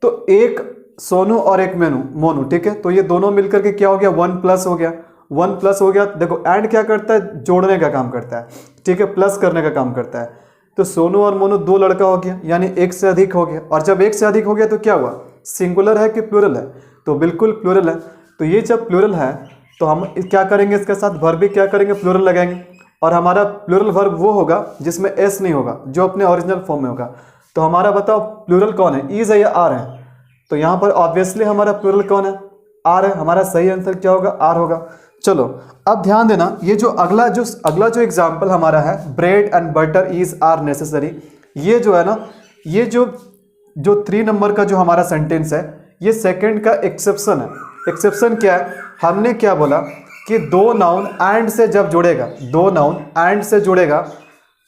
तो एक सोनू और एक मोनू, ठीक है। तो ये दोनों मिलकर के क्या हो गया, 1+ हो गया, 1+ हो गया। देखो एंड क्या करता है, जोड़ने का काम करता है, ठीक है, प्लस करने का काम करता है। तो सोनू और मोनू दो लड़का हो गया, यानी एक से अधिक हो गया। और जब एक से अधिक हो गया तो क्या हुआ, सिंगुलर है कि प्लूरल है, तो बिल्कुल प्लूरल है। तो ये जब प्लूरल है तो हम क्या करेंगे, इसके साथ वर्ब भी क्या करेंगे, प्लूरल लगाएंगे। और हमारा प्लूरल वर्ब वो होगा जिसमें एस नहीं होगा, जो अपने ओरिजिनल फॉर्म में होगा। तो हमारा बताओ प्लूरल कौन है, इज है या आर है? तो यहाँ पर ऑब्वियसली हमारा प्लूरल कौन है, आर है। हमारा सही आंसर क्या होगा, आर होगा। चलो अब ध्यान देना, ये जो अगला जो एग्जाम्पल हमारा है, bread and butter is are necessary, ये जो है ना, ये जो 3 नंबर का जो हमारा सेंटेंस है, ये सेकंड का एक्सेप्शन है। एक्सेप्शन क्या है, हमने क्या बोला कि दो नाउन एंड से जब जुड़ेगा, दो नाउन एंड से जुड़ेगा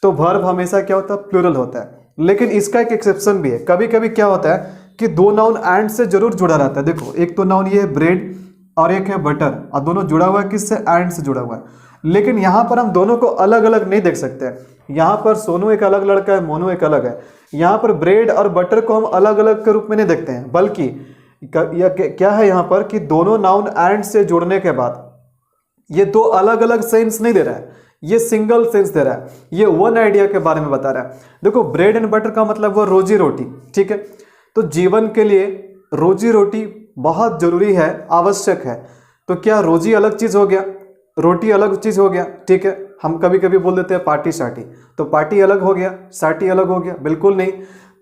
तो वर्ब हमेशा क्या होता है, प्लूरल होता है। लेकिन इसका एक एक्सेप्शन भी है, कभी कभी क्या होता है कि दो नाउन एंड से जरूर जुड़ा रहता है। देखो एक तो नाउन ये है ब्रेड और एक है बटर, और दोनों जुड़ा हुआ है किससे, एंड से जुड़ा हुआ है। लेकिन यहाँ पर हम दोनों को अलग अलग नहीं देख सकते हैं। यहाँ पर सोनू एक अलग लड़का है, मोनू एक अलग है। यहाँ पर ब्रेड और बटर को हम अलग अलग के रूप में नहीं देखते हैं, बल्कि क्या है यहाँ पर कि दोनों नाउन एंड से जुड़ने के बाद ये दो अलग अलग सेंस नहीं दे रहा है, ये सिंगल सेंस दे रहा है, ये वन आइडिया के बारे में बता रहा है। देखो ब्रेड एंड बटर का मतलब वो रोजी रोटी, ठीक है। तो जीवन के लिए रोजी रोटी बहुत जरूरी है, आवश्यक है। तो क्या रोजी अलग चीज हो गया, रोटी अलग चीज हो गया, ठीक है। हम कभी कभी बोल देते हैं पार्टी शार्टी, तो पार्टी अलग हो गया, शार्टी अलग हो गया, बिल्कुल नहीं।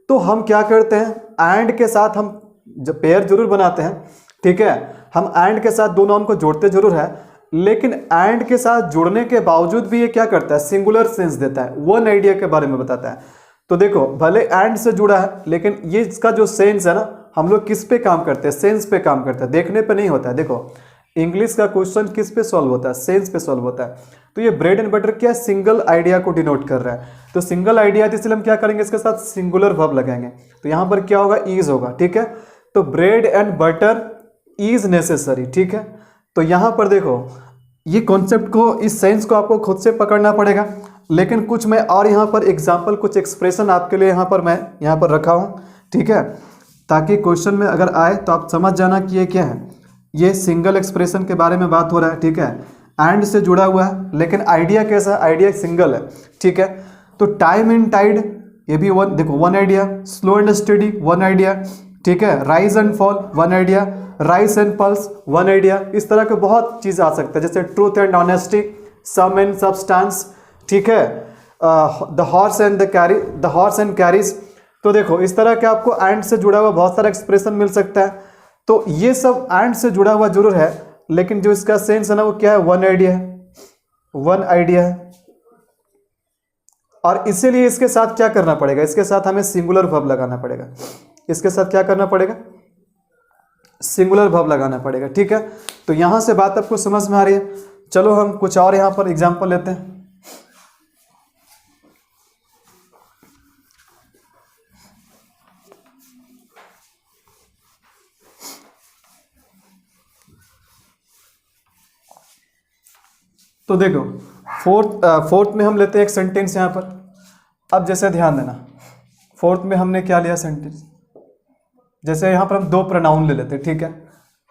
तो हम क्या करते हैं, एंड के साथ हम जब पेयर जरूर बनाते हैं, ठीक है। हम एंड के साथ दो नाउन को जोड़ते जरूर है, लेकिन एंड के साथ जुड़ने के बावजूद भी ये क्या करता है, सिंगुलर सेंस देता है, वन आइडिया के बारे में बताता है। तो देखो भले एंड से जुड़ा है, लेकिन ये इसका जो सेंस है ना, हम लोग किस पे काम करते हैं, सेंस पे काम करते हैं, देखने पे नहीं होता है। देखो इंग्लिश का क्वेश्चन किस पे सॉल्व होता है, सेंस पे सॉल्व होता है। तो ये ब्रेड एंड बटर क्या सिंगल आइडिया को डिनोट कर रहा है। तो सिंगल आइडिया है, इसलिए हम क्या करेंगे, इसके साथ सिंगुलर वर्ब लगाएंगे। तो यहाँ पर क्या होगा, ईज होगा, ठीक है। तो bread and butter is necessary, ठीक है। तो यहाँ पर देखो ये कॉन्सेप्ट को, इस सेंस को आपको खुद से पकड़ना पड़ेगा। लेकिन कुछ मैं और यहाँ पर एग्जाम्पल, कुछ एक्सप्रेशन आपके लिए यहाँ पर मैं यहाँ पर रखा हूँ, ठीक है, ताकि क्वेश्चन में अगर आए तो आप समझ जाना कि ये क्या है। ये सिंगल एक्सप्रेशन के बारे में बात हो रहा है, ठीक है, एंड से जुड़ा हुआ है, लेकिन आइडिया कैसा है, आइडिया सिंगल है, ठीक है। तो टाइम इन टाइड, ये भी वन, देखो one idea. Slow and study, one idea, ठीक है। Rise and fall, one idea. Rice and pulse, one idea. इस तरह के बहुत चीज़ आ सकते हैं, जैसे truth and honesty, sum and substance, ठीक है। The horse and carriage. तो देखो इस तरह के आपको एंड से जुड़ा हुआ बहुत सारा एक्सप्रेशन मिल सकता है। तो ये सब एंड से जुड़ा हुआ जरूर है, लेकिन जो इसका सेंस है ना, वो क्या है, वन आइडिया है, वन आइडिया है। और इसीलिए इसके साथ क्या करना पड़ेगा, इसके साथ हमें सिंगुलर वर्ब लगाना पड़ेगा। इसके साथ क्या करना पड़ेगा, सिंगुलर वर्ब लगाना पड़ेगा, ठीक है। तो यहां से बात आपको समझ में आ रही है। चलो हम कुछ और यहां पर एग्जांपल लेते हैं। तो देखो फोर्थ में हम लेते हैं एक सेंटेंस यहां पर। अब जैसे ध्यान देना, फोर्थ में हमने क्या लिया सेंटेंस, जैसे यहां पर हम दो प्रोनाउन ले लेते हैं, ठीक है।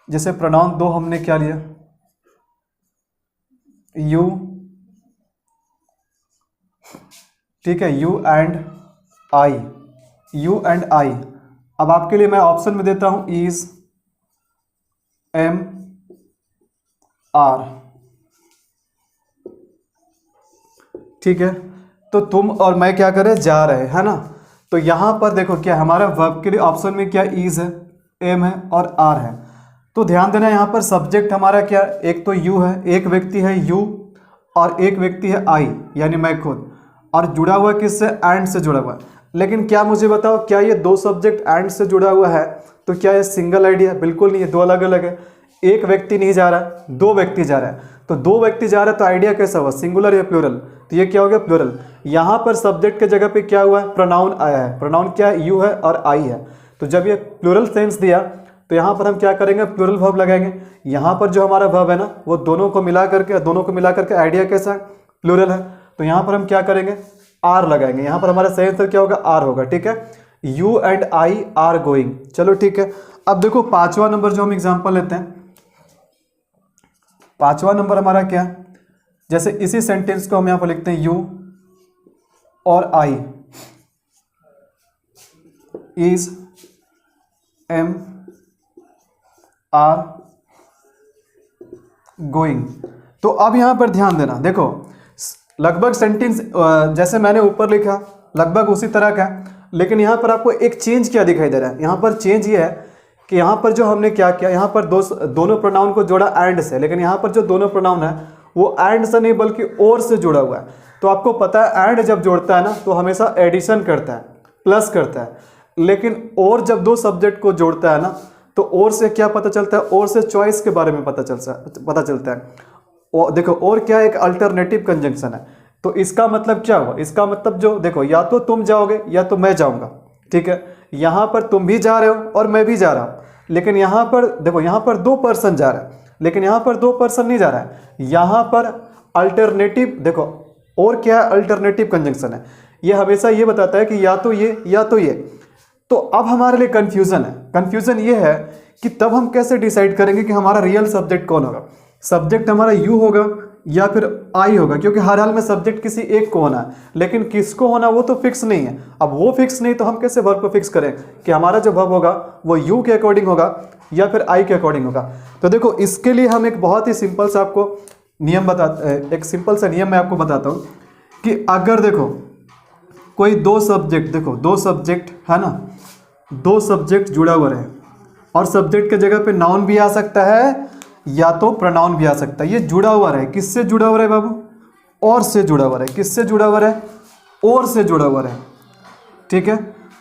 जैसे प्रोनाउन दो हमने क्या लिया, यू, ठीक है, you and I, you and I. अब आपके लिए मैं ऑप्शन में देता हूं इज, एम, आर, ठीक है। तो तुम और मैं क्या करें, जा रहे है ना। तो यहां पर देखो क्या हमारा वर्ब के लिए ऑप्शन में क्या इज है, एम है और आर है। तो ध्यान देना यहां पर सब्जेक्ट हमारा क्या, एक तो यू है, एक व्यक्ति है यू और एक व्यक्ति है आई, यानी मैं खुद, और जुड़ा हुआ किससे, एंड से जुड़ा हुआ है। लेकिन क्या मुझे बताओ, क्या ये दो सब्जेक्ट एंड से जुड़ा हुआ है तो क्या ये सिंगल आइडिया, बिल्कुल नहीं है, दो अलग अलग है। एक व्यक्ति नहीं जा रहा, दो व्यक्ति जा रहा है। तो दो व्यक्ति जा रहे हैं तो आइडिया कैसा हुआ, सिंगुलर या प्लूरल, तो ये क्या हो गया, प्लूरल। यहां पर सब्जेक्ट के जगह पे क्या हुआ है, प्रोनाउन आया है। प्रोनाउन क्या है, यू है और आई है। तो जब ये प्लूरल सेंस दिया तो यहां पर हम क्या करेंगे, प्लूरल वर्ब लगाएंगे। यहां पर जो हमारा वर्ब है ना, वो दोनों को मिला करके आइडिया कैसा है, प्लूरल है। तो यहां पर हम क्या करेंगे, आर लगाएंगे। यहां पर हमारा सही आंसर क्या होगा, आर होगा, ठीक है। You and I R going. चलो ठीक है। अब देखो पांचवा नंबर जो हम एग्जांपल लेते हैं, पांचवा नंबर हमारा क्या, जैसे इसी सेंटेंस को हम यहां पर लिखते हैं, यू और I is, M, are going. तो अब यहाँ पर ध्यान देना, देखो लगभग सेंटेंस जैसे मैंने ऊपर लिखा लगभग उसी तरह का है, लेकिन यहाँ पर आपको एक चेंज क्या दिखाई दे रहा है। यहाँ पर चेंज ये है कि यहाँ पर जो हमने क्या किया, यहाँ पर दोनों प्रोनाउन को जोड़ा एंड से, लेकिन यहाँ पर जो दोनों प्रोनाउन है वो एंड से नहीं बल्कि और से जुड़ा हुआ है। तो आपको पता है एंड जब जोड़ता है ना तो हमेशा एडिशन करता है, प्लस करता है, लेकिन और जब दो सब्जेक्ट को जोड़ता है ना तो और से क्या पता चलता है, और से चॉइस के बारे में पता चलता है। और देखो और क्या एक अल्टरनेटिव कंजंक्शन है, तो इसका मतलब क्या हुआ, इसका मतलब जो देखो या तो तुम जाओगे या तो मैं जाऊंगा, ठीक है। यहाँ पर तुम भी जा रहे हो और मैं भी जा रहा हूँ, लेकिन यहाँ पर देखो यहाँ पर 2 पर्सन जा रहा है, लेकिन यहाँ पर 2 पर्सन नहीं जा रहा है। यहाँ पर अल्टरनेटिव देखो और क्या है, अल्टरनेटिव कंजंक्शन है, ये हमेशा ये बताता है कि या तो ये या तो ये। तो अब हमारे लिए कंफ्यूजन है, कंफ्यूजन ये है कि तब हम कैसे डिसाइड करेंगे कि हमारा रियल सब्जेक्ट कौन होगा। सब्जेक्ट हमारा यू होगा या फिर आई होगा, क्योंकि हर हाल में सब्जेक्ट किसी एक को होना है, लेकिन किसको होना वो तो फिक्स नहीं है। अब वो फिक्स नहीं तो हम कैसे वर्ब को फिक्स करें कि हमारा जो वर्ब होगा वो यू के अकॉर्डिंग होगा या फिर आई के अकॉर्डिंग होगा। तो देखो इसके लिए हम एक बहुत ही सिंपल सा आपको नियम एक सिंपल सा नियम मैं आपको बताता हूँ कि अगर देखो कोई 2 सब्जेक्ट, देखो 2 सब्जेक्ट है ना, 2 सब्जेक्ट जुड़ा हुआ है और सब्जेक्ट के जगह पे नाउन भी आ सकता है या तो प्रोनाउन भी आ सकता है। ये जुड़ा हुआ है, किससे जुड़ा हुआ है बाबू, और से जुड़ा हुआ है। किससे जुड़ा हुआ है, और से जुड़ा हुआ है, ठीक है।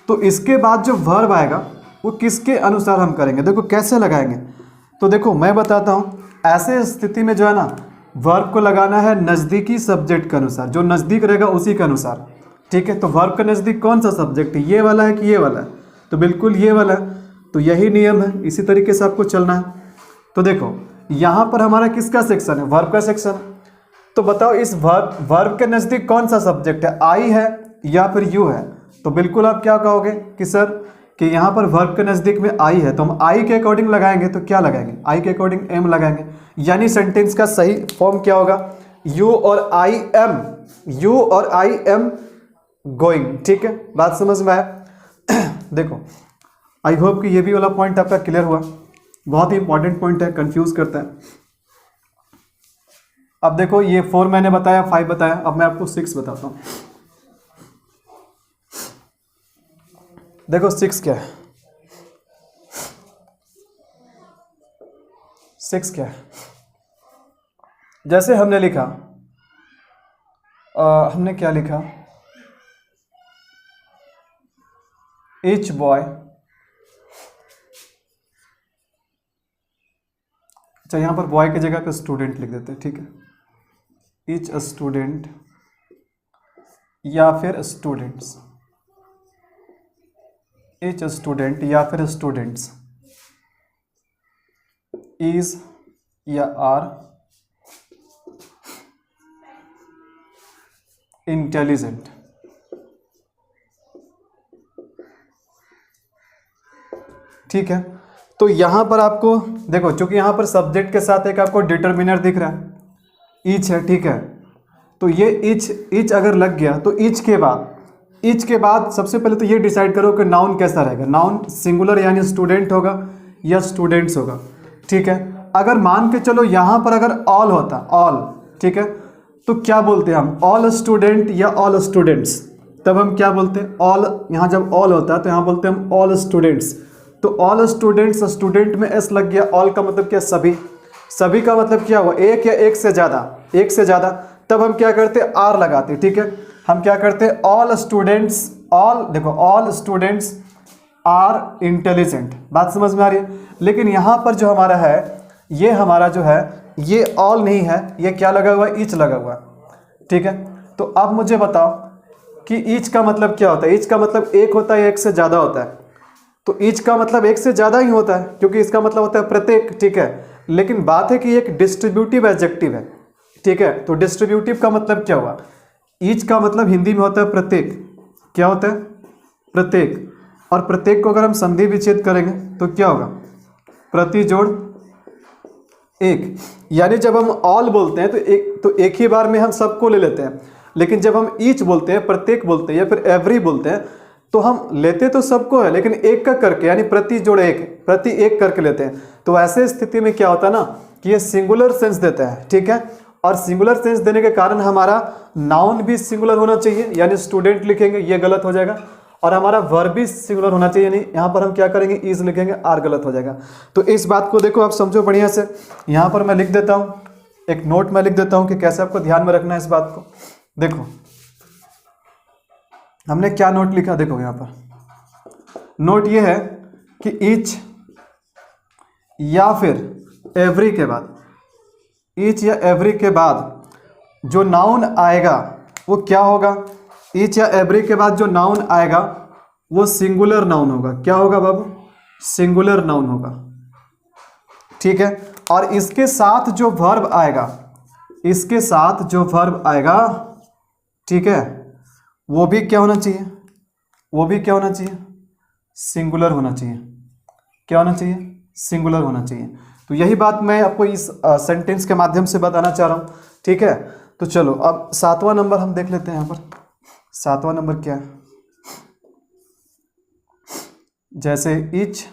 तो इसके बाद जो वर्ब आएगा वो किसके अनुसार हम करेंगे, देखो कैसे लगाएंगे। तो देखो मैं बताता हूँ, ऐसे स्थिति में जो है ना वर्ब को लगाना है नज़दीकी सब्जेक्ट के अनुसार, जो नज़दीक रहेगा उसी के अनुसार, ठीक है। तो वर्ब का नज़दीक कौन सा सब्जेक्ट है, ये वाला है कि ये वाला है, तो बिल्कुल ये वाला है। तो यही नियम है, इसी तरीके से आपको चलना है। तो देखो यहाँ पर हमारा किसका सेक्शन है, वर्ब का सेक्शन। तो बताओ इस वर्ब के नज़दीक कौन सा सब्जेक्ट है, आई है या फिर यू है। तो बिल्कुल आप क्या कहोगे कि सर कि यहाँ पर वर्ब के नज़दीक में आई है, तो हम आई के अकॉर्डिंग लगाएंगे। तो क्या लगाएंगे, आई के अकॉर्डिंग एम लगाएंगे, यानी सेंटेंस का सही फॉर्म क्या होगा, यू और आई एम, यू और आई एम गोइंग, ठीक है। बात समझ में आया। देखो आई होप कि ये भी वाला पॉइंट आपका क्लियर हुआ, बहुत ही इंपॉर्टेंट पॉइंट है, कंफ्यूज करता है। अब देखो ये 4 मैंने बताया, 5 बताया, अब मैं आपको 6 बताता हूं। देखो 6 क्या है, 6 क्या है, जैसे हमने लिखा हमने क्या लिखा, ईच बॉय, अच्छा यहाँ पर बॉय की जगह पे स्टूडेंट लिख देते हैं, ठीक है। ईच स्टूडेंट या फिर स्टूडेंट्स, ईच स्टूडेंट या फिर स्टूडेंट्स इज या आर इंटेलिजेंट, ठीक है। तो यहाँ पर आपको देखो चूंकि यहाँ पर सब्जेक्ट के साथ एक आपको डिटर्मिनर दिख रहा है, ईच है, ठीक है। तो ये ईच अगर लग गया तो ईच के बाद सबसे पहले तो ये डिसाइड करो कि नाउन कैसा रहेगा, नाउन सिंगुलर यानी स्टूडेंट होगा या स्टूडेंट्स होगा, ठीक है। अगर मान के चलो यहाँ पर अगर ऑल होता, ऑल, ठीक है, तो क्या बोलते हैं हम, ऑल स्टूडेंट या ऑल स्टूडेंट्स, तब हम क्या बोलते हैं, ऑल। यहाँ जब ऑल होता है तो यहाँ बोलते हैं हम ऑल स्टूडेंट्स। तो ऑल स्टूडेंट्स, स्टूडेंट में एस लग गया, ऑल का मतलब क्या, सभी, सभी का मतलब क्या हुआ, एक या एक से ज़्यादा, एक से ज़्यादा, तब हम क्या करते हैं, आर लगाते, ठीक है। हम क्या करते हैं, ऑल स्टूडेंट्स, ऑल देखो ऑल स्टूडेंट्स आर इंटेलिजेंट, बात समझ में आ रही है। लेकिन यहाँ पर जो हमारा है, ये हमारा जो है ये ऑल नहीं है, ये क्या लगा हुआ है, ईच लगा हुआ है, ठीक है। तो अब मुझे बताओ कि ईच का मतलब क्या होता है, ईच का मतलब एक होता है या एक से ज़्यादा होता है। तो ईच का मतलब एक से ज़्यादा ही होता है, क्योंकि इसका मतलब होता है प्रत्येक, ठीक है। लेकिन बात है कि एक डिस्ट्रीब्यूटिव एडजेक्टिव है, ठीक है। तो डिस्ट्रीब्यूटिव का मतलब क्या हुआ, ईच का मतलब हिंदी में होता है प्रत्येक, क्या होता है, प्रत्येक। और प्रत्येक को अगर हम संधि विच्छेद करेंगे तो क्या होगा, प्रति जोड़ एक। यानी जब हम ऑल बोलते हैं तो एक ही बार में हम सबको ले लेते हैं, लेकिन जब हम ईच बोलते हैं, प्रत्येक बोलते हैं या फिर एवरी बोलते हैं, तो हम लेते तो सबको है लेकिन एक का करके, यानी प्रति जोड़ एक, प्रति एक करके लेते हैं। तो ऐसे स्थिति में क्या होता है ना कि ये सिंगुलर सेंस देता है, ठीक है। और सिंगुलर सेंस देने के कारण हमारा नाउन भी सिंगुलर होना चाहिए, यानी स्टूडेंट लिखेंगे, ये गलत हो जाएगा। और हमारा वर्ब भी सिंगुलर होना चाहिए, यानी यहाँ पर हम क्या करेंगे, इज लिखेंगे, आर गलत हो जाएगा। तो इस बात को देखो, आप समझो बढ़िया से। यहाँ पर मैं लिख देता हूँ, एक नोट में लिख देता हूँ कि कैसे आपको ध्यान में रखना है इस बात को। देखो हमने क्या नोट लिखा, देखो यहाँ पर नोट ये है कि ईच या फिर एवरी के बाद, ईच या एवरी के बाद जो नाउन आएगा वो क्या होगा, ईच या एवरी के बाद जो नाउन आएगा वो सिंगुलर नाउन होगा। क्या होगा बाबू, सिंगुलर नाउन होगा, ठीक है। और इसके साथ जो वर्ब आएगा, इसके साथ जो वर्ब आएगा, ठीक है, वो भी क्या होना चाहिए, वो भी क्या होना चाहिए, सिंगुलर होना चाहिए। क्या होना चाहिए, सिंगुलर होना चाहिए। तो यही बात मैं आपको इस सेंटेंस के माध्यम से बताना चाह रहा हूँ, ठीक है। तो चलो अब 7वां नंबर हम देख लेते हैं। यहाँ पर 7वां नंबर क्या है, जैसे each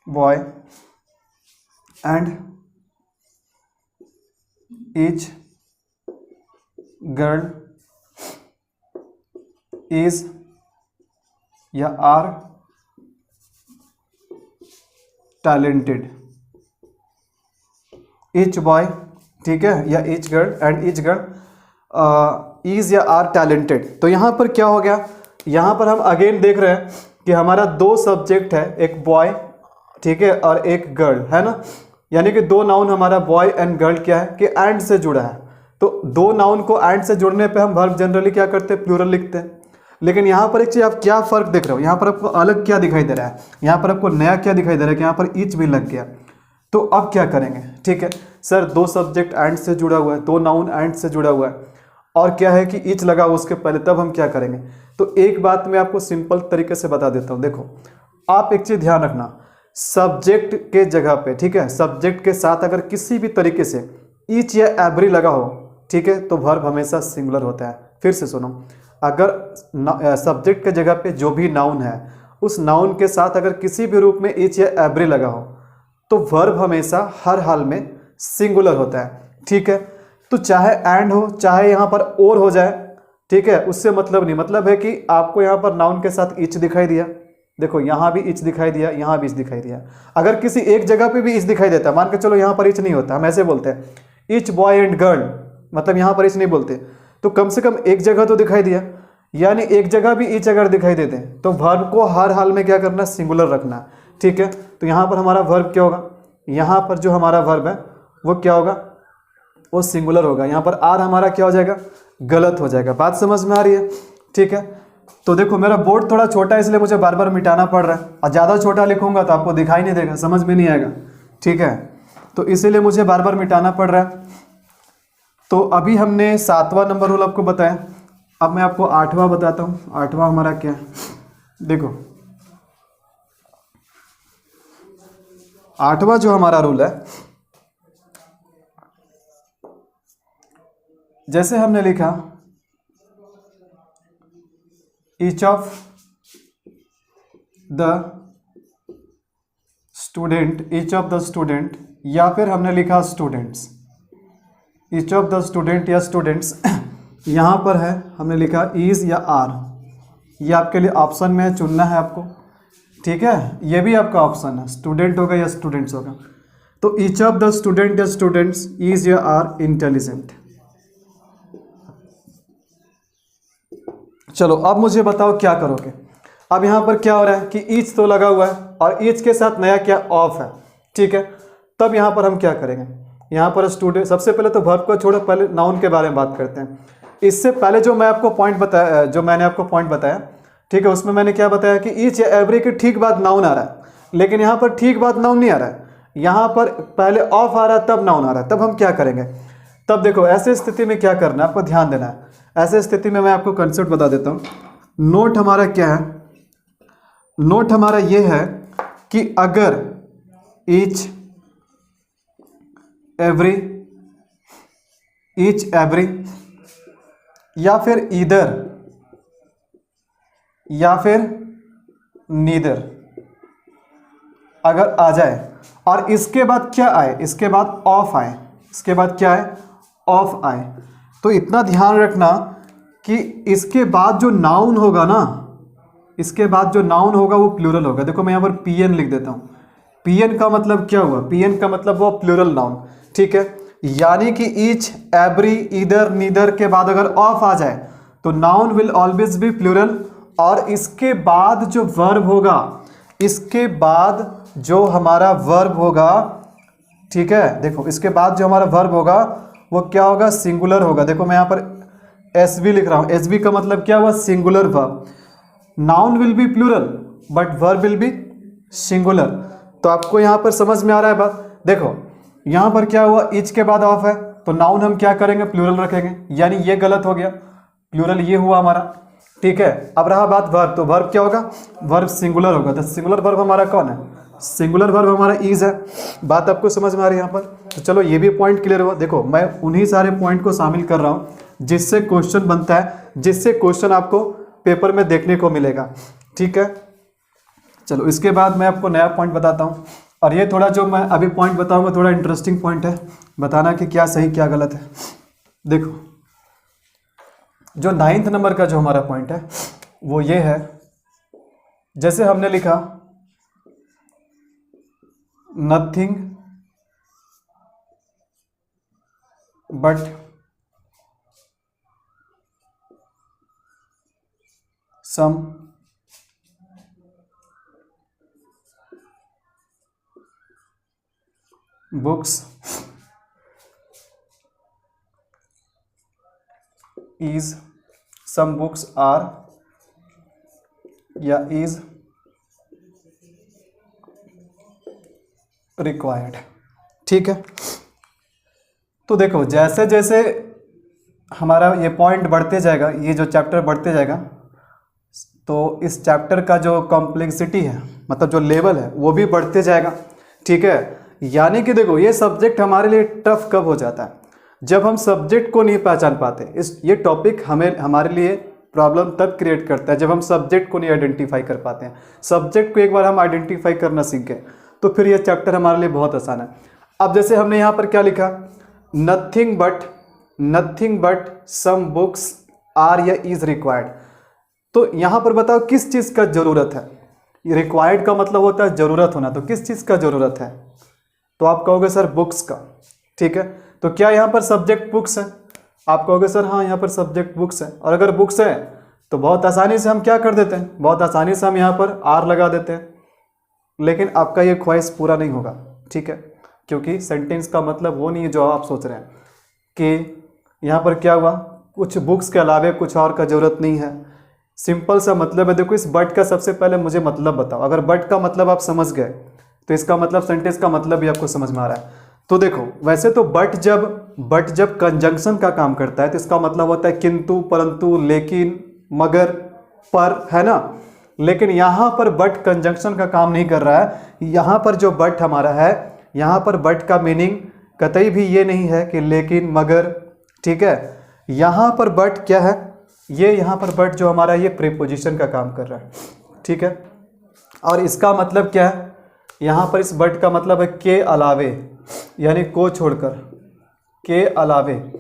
boy and each girl is या आर टैलेंटेड। ईच बॉय, ठीक है, या each girl and each girl is या आर टैलेंटेड। तो यहाँ पर क्या हो गया, यहाँ पर हम अगेन देख रहे हैं कि हमारा दो सब्जेक्ट है, एक बॉय, ठीक है, और एक गर्ल, है ना। यानी कि दो नाउन हमारा बॉय एंड गर्ल क्या है कि एंड से जुड़ा है। तो दो नाउन को एंड से जुड़ने पे हम वर्ब जनरली क्या करते हैं, प्लूरल लिखते हैं। लेकिन यहाँ पर एक चीज़, आप क्या फ़र्क देख रहे हो, यहाँ पर आपको अलग क्या दिखाई दे रहा है, यहाँ पर आपको नया क्या दिखाई दे रहा है कि यहाँ पर ईच भी लग गया। तो अब क्या करेंगे, ठीक है सर, दो सब्जेक्ट एंड से जुड़ा हुआ है, दो नाउन एंड से जुड़ा हुआ है, और क्या है कि ईच लगा उसके पहले, तब हम क्या करेंगे। तो एक बात मैं आपको सिंपल तरीके से बता देता हूँ। देखो आप एक चीज़ ध्यान रखना, सब्जेक्ट के जगह पे, ठीक है, सब्जेक्ट के साथ अगर किसी भी तरीके से ईच या एवरी लगा हो, ठीक है, तो वर्ब हमेशा सिंगुलर होता है। फिर से सुनो, अगर सब्जेक्ट के जगह पे जो भी नाउन है, उस नाउन के साथ अगर किसी भी रूप में ईच या एवरी लगा हो, तो वर्ब हमेशा हर हाल में सिंगुलर होता है, ठीक है। तो चाहे एंड हो, चाहे यहाँ पर और हो जाए, ठीक है, उससे मतलब नहीं। मतलब है कि आपको यहाँ पर नाउन के साथ ईच दिखाई दिया, देखो यहाँ भी ईच दिखाई दिया, यहाँ भी ईच दिखाई दिया। अगर किसी एक जगह पे भी ईच दिखाई देता है, मान के चलो यहाँ पर ईच नहीं होता, हम ऐसे बोलते हैं ईच बॉय एंड गर्ल, मतलब यहाँ पर ईच नहीं बोलते, तो कम से कम एक जगह तो दिखाई दिया। यानी एक जगह भी ईच अगर दिखाई देते हैं तो वर्ब को हर हाल में क्या करना, सिंगुलर रखना, ठीक है। तो यहाँ पर हमारा वर्ब क्या होगा, यहाँ पर जो हमारा वर्ब है वो क्या होगा, वो सिंगुलर होगा। यहाँ पर आर हमारा क्या हो जाएगा, गलत हो जाएगा। बात समझ में आ रही है, ठीक है। तो देखो मेरा बोर्ड थोड़ा छोटा है, इसलिए मुझे बार बार मिटाना पड़ रहा है, और ज़्यादा छोटा लिखूंगा तो आपको दिखाई नहीं देगा, समझ में नहीं आएगा, ठीक है। तो इसीलिए मुझे बार बार मिटाना पड़ रहा है। तो अभी हमने 7वां नंबर रूल आपको बताया, अब मैं आपको 8वां बताता हूँ। 8वां हमारा क्या है, देखो 8वां जो हमारा रूल है, जैसे हमने लिखा each of the student, each of the student, या फिर हमने लिखा students, each of the student या स्टूडेंट्स। यहाँ पर है हमने लिखा इज या आर, ये आपके लिए ऑप्शन में चुनना है आपको, ठीक है, ये भी आपका ऑप्शन है, स्टूडेंट होगा या स्टूडेंट्स होगा। तो ईच ऑफ द स्टूडेंट या स्टूडेंट्स इज या आर इंटेलिजेंट। चलो अब मुझे बताओ क्या करोगे। अब यहाँ पर क्या हो रहा है कि ईच तो लगा हुआ है और ईच के साथ नया क्या ऑफ है, ठीक है। तब यहाँ पर हम क्या करेंगे, यहाँ पर स्टूडेंट, सबसे पहले तो वर्ब को छोड़ो, पहले नाउन के बारे में बात करते हैं। इससे पहले जो मैं आपको पॉइंट बताया, जो मैंने आपको पॉइंट बताया, ठीक है, उसमें मैंने क्या बताया कि ईच या एवरी के ठीक बाद नाउन आ रहा है, लेकिन यहाँ पर ठीक बाद नाउन नहीं आ रहा है, यहाँ पर पहले ऑफ आ रहा है तब नाउन आ रहा है। तब हम क्या करेंगे, तब देखो ऐसे स्थिति में क्या करना है, आपको ध्यान देना है। ऐसे स्थिति में मैं आपको कंसेप्ट बता देता हूँ। नोट हमारा क्या है, नोट हमारा ये है कि अगर ईच एवरी, ईच एवरी, या फिर ईदर, या फिर नीदर, अगर आ जाए और इसके बाद क्या आए, इसके बाद ऑफ आए, इसके बाद क्या आए, ऑफ आए, तो इतना ध्यान रखना कि इसके बाद जो नाउन होगा ना, इसके बाद जो नाउन होगा वो प्लूरल होगा। देखो मैं यहाँ पर पीएन लिख देता हूँ। पीएन का मतलब क्या हुआ, पीएन का मतलब वो प्लूरल नाउन, ठीक है। यानी कि ईच, एवरी, ईदर, नीदर के बाद अगर ऑफ आ जाए तो noun will always be plural, और इसके बाद जो वर्ब होगा, इसके बाद जो हमारा वर्ब होगा, ठीक है, देखो इसके बाद जो हमारा वर्ब होगा वो क्या होगा, सिंगुलर होगा। देखो मैं यहाँ पर एसवी लिख रहा हूँ, एसवी का मतलब क्या हुआ, singular verb. Noun will be plural but verb will be singular. तो आपको यहाँ पर समझ में आ रहा है बात। देखो यहाँ पर क्या हुआ, ईच के बाद ऑफ है तो नाउन हम क्या करेंगे, प्लूरल रखेंगे, यानी ये गलत हो गया, प्लूरल ये हुआ हमारा, ठीक है। अब रहा बात वर्ब, तो वर्ब क्या होगा, वर्ब सिंगुलर होगा। तो सिंगुलर वर्ब हमारा कौन है, सिंगुलर वर्ब हमारा इज है। बात आपको समझ में आ रही है यहाँ पर। तो चलो ये भी पॉइंट क्लियर हुआ। देखो मैं उन्हीं सारे पॉइंट को शामिल कर रहा हूँ जिससे क्वेश्चन बनता है, जिससे क्वेश्चन आपको पेपर में देखने को मिलेगा, ठीक है। चलो इसके बाद मैं आपको नया पॉइंट बताता हूँ, और ये थोड़ा जो मैं अभी पॉइंट बताऊंगा थोड़ा इंटरेस्टिंग पॉइंट है, बताना कि क्या सही क्या गलत है। देखो जो 9th नंबर का जो हमारा पॉइंट है वो ये है, जैसे हमने लिखा nothing but some books is, some books are, या is required, ठीक है। तो देखो जैसे जैसे हमारा ये पॉइंट बढ़ते जाएगा, ये जो चैप्टर बढ़ते जाएगा, तो इस चैप्टर का जो कॉम्प्लेक्सिटी है, मतलब जो लेवल है वो भी बढ़ते जाएगा, ठीक है। यानी कि देखो ये सब्जेक्ट हमारे लिए टफ कब हो जाता है, जब हम सब्जेक्ट को नहीं पहचान पाते। ये टॉपिक हमारे लिए प्रॉब्लम तब क्रिएट करता है जब हम सब्जेक्ट को नहीं आइडेंटिफाई कर पाते हैं। सब्जेक्ट को एक बार हम आइडेंटिफाई करना सीख गए तो फिर ये चैप्टर हमारे लिए बहुत आसान है। अब जैसे हमने यहाँ पर क्या लिखा, nothing but some books are या इज रिक्वायर्ड। तो यहाँ पर बताओ किस चीज़ का ज़रूरत है। रिक्वायर्ड का मतलब होता है ज़रूरत होना, तो किस चीज़ का ज़रूरत है, तो आप कहोगे सर बुक्स का, ठीक है। तो क्या यहाँ पर सब्जेक्ट बुक्स है, आप कहोगे सर हाँ यहाँ पर सब्जेक्ट बुक्स है। और अगर बुक्स है तो बहुत आसानी से हम क्या कर देते हैं, बहुत आसानी से हम यहाँ पर आर लगा देते हैं। लेकिन आपका ये ख्वाहिश पूरा नहीं होगा, ठीक है, क्योंकि सेंटेंस का मतलब वो नहीं है जो आप सोच रहे हैं कि यहाँ पर क्या हुआ, कुछ बुक्स के अलावे कुछ और का ज़रूरत नहीं है। सिंपल सा मतलब है। देखो इस बट का सबसे पहले मुझे मतलब बताओ। अगर बट का मतलब आप समझ गए तो इसका मतलब सेंटेंस का मतलब भी आपको समझ में आ रहा है। तो देखो वैसे तो बट जब कंजंक्शन का काम करता है तो इसका मतलब होता है किंतु, परंतु, लेकिन, मगर, पर, है ना। लेकिन यहाँ पर बट कंजंक्शन का काम नहीं कर रहा है। यहाँ पर जो बट हमारा है, यहाँ पर बट का मीनिंग कतई भी ये नहीं है कि लेकिन, मगर, ठीक है। यहाँ पर बट क्या है, ये यहाँ पर बट जो हमारा ये प्रीपोजिशन का काम कर रहा है, ठीक है। और इसका मतलब क्या है, यहाँ पर इस बट का मतलब है के अलावे, यानी को छोड़कर, के अलावे।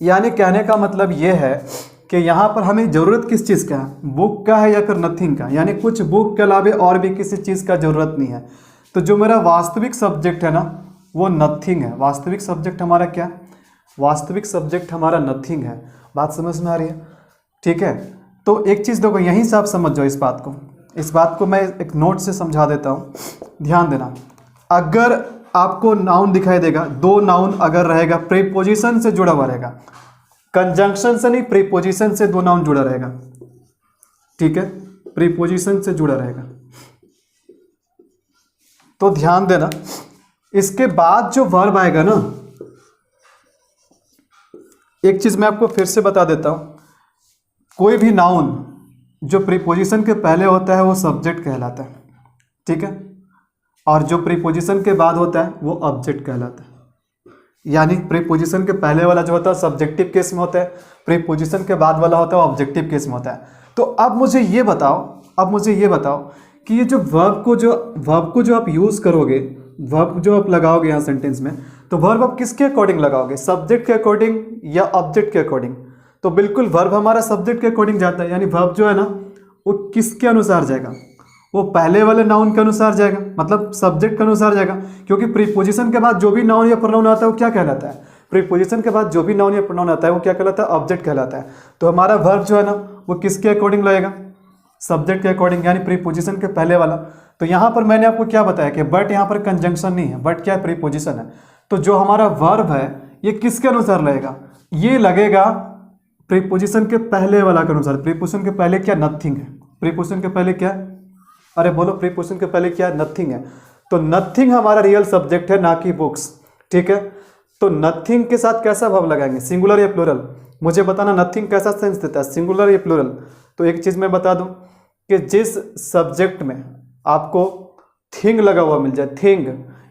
यानी कहने का मतलब ये है कि यहाँ पर हमें ज़रूरत किस चीज़ का है, बुक का है या फिर नथिंग का, यानी कुछ बुक के अलावे और भी किसी चीज़ का ज़रूरत नहीं है। तो जो मेरा वास्तविक सब्जेक्ट है ना वो नथिंग है। वास्तविक सब्जेक्ट हमारा क्या, वास्तविक सब्जेक्ट हमारा नथिंग है। बात समझ में आ रही है, ठीक है। तो एक चीज़ देखो यहीं से आप समझ जाओ इस बात को। इस बात को मैं एक नोट से समझा देता हूँ, ध्यान देना। अगर आपको नाउन दिखाई देगा, दो नाउन अगर रहेगा, प्रीपोजिशन से जुड़ा हुआ रहेगा, कंजंक्शन से नहीं, प्रीपोजिशन से दो नाउन जुड़ा रहेगा, ठीक है, प्रीपोजिशन से जुड़ा रहेगा, तो ध्यान देना। इसके बाद जो वर्ब आएगा ना, एक चीज मैं आपको फिर से बता देता हूं, कोई भी नाउन जो प्रीपोजिशन के पहले होता है वो सब्जेक्ट कहलाता है, ठीक है, और जो प्रीपोजिशन के बाद होता है वो ऑब्जेक्ट कहलाता है। यानी प्रीपोजिशन के पहले वाला जो होता है सब्जेक्टिव केस में होता है, प्रीपोजिशन के बाद वाला होता है ऑब्जेक्टिव केस में होता है। तो अब मुझे ये बताओ कि ये जो वर्ब को जो आप यूज़ करोगे, वर्ब जो आप लगाओगे यहाँ सेंटेंस में, तो वर्ब आप किसके अकॉर्डिंग लगाओगे, सब्जेक्ट के अकॉर्डिंग या ऑब्जेक्ट के अकॉर्डिंग। तो बिल्कुल वर्ब हमारा सब्जेक्ट के अकॉर्डिंग जाता है, यानी वर्ब जो है ना वो किसके अनुसार जाएगा, वो पहले वाले नाउन के अनुसार जाएगा, मतलब सब्जेक्ट के अनुसार जाएगा। क्योंकि प्रीपोजिशन के बाद जो भी नाउन या प्रोनाउन आता है वो क्या कहलाता है, प्रीपोजिशन के बाद जो भी नाउन या प्रोनाउन आता है वो क्या कहलाता है, ऑब्जेक्ट कहलाता है। तो हमारा वर्ब जो है ना वो किसके अकॉर्डिंग लगेगा, सब्जेक्ट के अकॉर्डिंग, यानी प्रीपोजिशन के पहले वाला। तो यहाँ पर मैंने आपको क्या बताया कि बट यहाँ पर कंजंक्शन नहीं है, बट क्या है, प्रीपोजिशन है। तो जो हमारा वर्ब है ये किसके अनुसार लगेगा, ये लगेगा प्रीपोजिशन के पहले वाला के अनुसार। प्रीपोजिशन के पहले क्या, नथिंग है। प्रीपोजिशन के पहले क्या, अरे बोलो, प्रीपोजिशन के पहले क्या, नथिंग है। तो नथिंग हमारा रियल सब्जेक्ट है, ना कि बुक्स, ठीक है। तो नथिंग के साथ कैसा वर्ब लगाएंगे, सिंगुलर या प्लूरल, मुझे बताना नथिंग कैसा सेंस देता है, सिंगुलर या प्लूरल। तो एक चीज़ मैं बता दूं कि जिस सब्जेक्ट में आपको थिंग लगा हुआ मिल जाए, थिंग,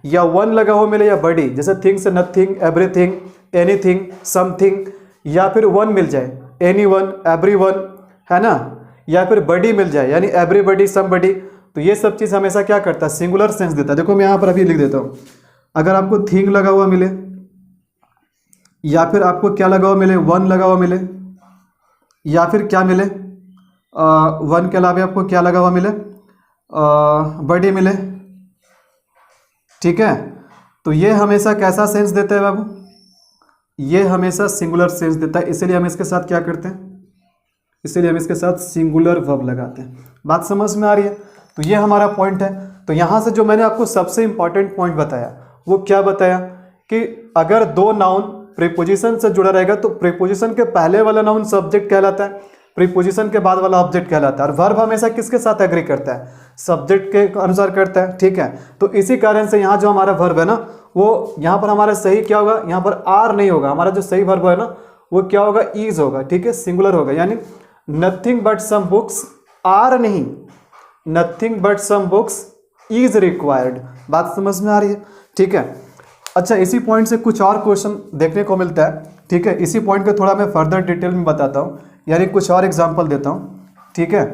या वन लगा हुआ मिले या बडी, जैसे थिंग से नथिंग, एवरीथिंग, एनीथिंग, समथिंग, या फिर वन मिल जाए, एनी वन, एवरी वन, है ना, या फिर बडी मिल जाए यानी एवरीबडी, समबडी, तो ये सब चीज़ हमेशा क्या करता है, सिंगुलर सेंस देता है। देखो मैं यहाँ पर अभी लिख देता हूँ, अगर आपको थिंग लगा हुआ मिले या फिर आपको क्या लगा हुआ मिले, वन लगा हुआ मिले, या फिर क्या मिले, वन के अलावा आपको क्या लगा हुआ मिले, बडी मिले, ठीक है, तो ये हमेशा कैसा सेंस देता है बाबू, ये हमेशा सिंगुलर सेंस देता है। इसीलिए हम इसके साथ क्या करते हैं, इसीलिए हम इसके साथ सिंगुलर वर्ब लगाते हैं। बात समझ में आ रही है। तो ये हमारा पॉइंट है। तो यहाँ से जो मैंने आपको सबसे इंपॉर्टेंट पॉइंट बताया वो क्या बताया कि अगर दो नाउन प्रीपोजिशन से जुड़ा रहेगा तो प्रीपोजिशन के पहले वाला नाउन सब्जेक्ट कहलाता है, प्रीपोजिशन के बाद वाला ऑब्जेक्ट कहलाता है। और वर्ब हमेशा किसके साथ एग्री करता है, सब्जेक्ट के अनुसार करता है, ठीक है। तो इसी कारण से यहाँ जो हमारा वर्ब है ना, वो यहाँ पर हमारा सही क्या होगा, यहाँ पर आर नहीं होगा, हमारा जो सही वर्ब है ना वो क्या होगा, ईज होगा, ठीक है, सिंगुलर होगा। यानी nothing but some books are नहीं, nothing but some books is required. बात समझ में आ रही है, ठीक है। अच्छा, इसी पॉइंट से कुछ और क्वेश्चन देखने को मिलता है, ठीक है। इसी पॉइंट को थोड़ा मैं फर्दर डिटेल में बताता हूँ, यानी कुछ और एग्जांपल देता हूँ, ठीक है।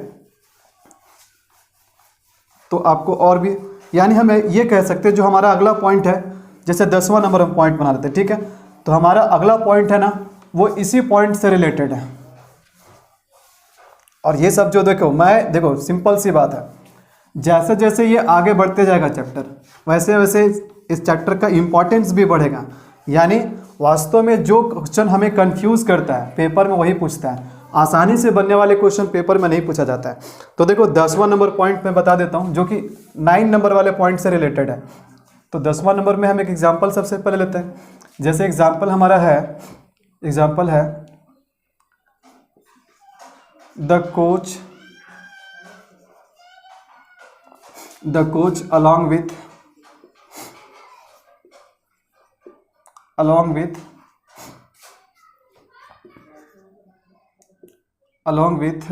तो आपको और भी, यानी हमें ये कह सकते हैं जो हमारा अगला पॉइंट है, जैसे 10वां नंबर हम पॉइंट बना लेते हैं, ठीक है। तो हमारा अगला पॉइंट है ना वो इसी पॉइंट से रिलेटेड है। और ये सब जो देखो सिंपल सी बात है, जैसे जैसे ये आगे बढ़ते जाएगा चैप्टर, वैसे वैसे इस चैप्टर का इंपॉर्टेंस भी बढ़ेगा। यानी वास्तव में जो क्वेश्चन हमें कंफ्यूज करता है पेपर में वही पूछता है, आसानी से बनने वाले क्वेश्चन पेपर में नहीं पूछा जाता है। तो देखो 10वां नंबर पॉइंट मैं बता देता हूँ जो कि 9 नंबर वाले पॉइंट से रिलेटेड है। तो 10वां नंबर में हम एक एग्जाम्पल सबसे पहले लेते हैं। जैसे एग्जाम्पल हमारा है, एग्जाम्पल है the coach along with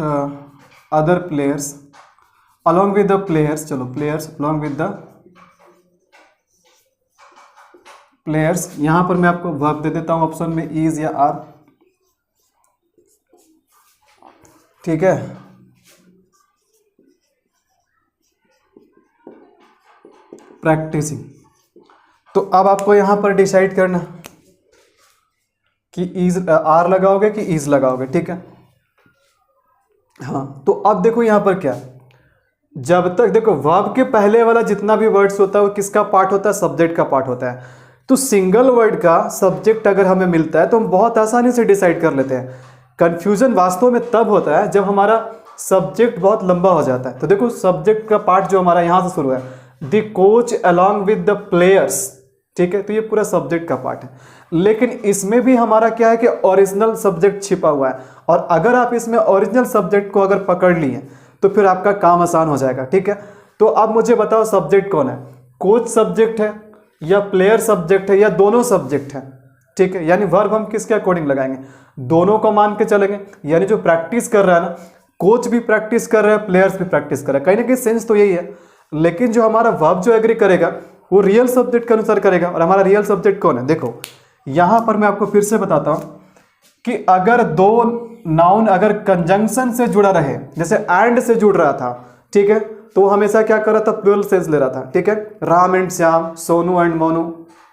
other players, along with the players, चलो players along with the players, यहाँ पर मैं आपको वर्ब दे देता हूँ ऑप्शन में is या are, ठीक है। प्रैक्टिसिंग, तो अब आपको यहाँ पर डिसाइड करना कि इज आर लगाओगे कि इज लगाओगे, ठीक है। हाँ, तो अब देखो यहाँ पर क्या, जब तक देखो वर्ब के पहले वाला जितना भी वर्ड्स होता है वो किसका पार्ट होता है, सब्जेक्ट का पार्ट होता है। तो सिंगल वर्ड का सब्जेक्ट अगर हमें मिलता है तो हम बहुत आसानी से डिसाइड कर लेते हैं। कंफ्यूजन वास्तव में तब होता है जब हमारा सब्जेक्ट बहुत लंबा हो जाता है। तो देखो सब्जेक्ट का पार्ट जो हमारा यहाँ से शुरू है, the coach along with the players, ठीक है। तो ये पूरा सब्जेक्ट का पार्ट है, लेकिन इसमें भी हमारा क्या है कि ओरिजिनल सब्जेक्ट छिपा हुआ है। और अगर आप इसमें ओरिजिनल सब्जेक्ट को अगर पकड़ लिए तो फिर आपका काम आसान हो जाएगा, ठीक है। तो अब मुझे बताओ सब्जेक्ट कौन है, कोच सब्जेक्ट है या प्लेयर सब्जेक्ट है या दोनों सब्जेक्ट है, ठीक है। यानी वर्ब हम किसके अकॉर्डिंग लगाएंगे, दोनों को मान के चलेंगे। यानी जो प्रैक्टिस कर रहा है ना, कोच भी प्रैक्टिस कर रहा है, प्लेयर्स भी प्रैक्टिस कर रहा है, कहीं ना कहीं सेंस तो यही है। लेकिन जो हमारा वर्ब जो एग्री करेगा वो रियल सब्जेक्ट के अनुसार करेगा। और हमारा रियल सब्जेक्ट कौन है, देखो यहां पर मैं आपको फिर से बताता हूं कि अगर दो नाउन अगर कंजंक्शन से जुड़ा रहे, जैसे एंड से जुड़ रहा था, ठीक है, तो हमेशा क्या कर रहा था, प्लूरल सेंस ले रहा था, ठीक है। राम एंड श्याम, सोनू एंड मोनू,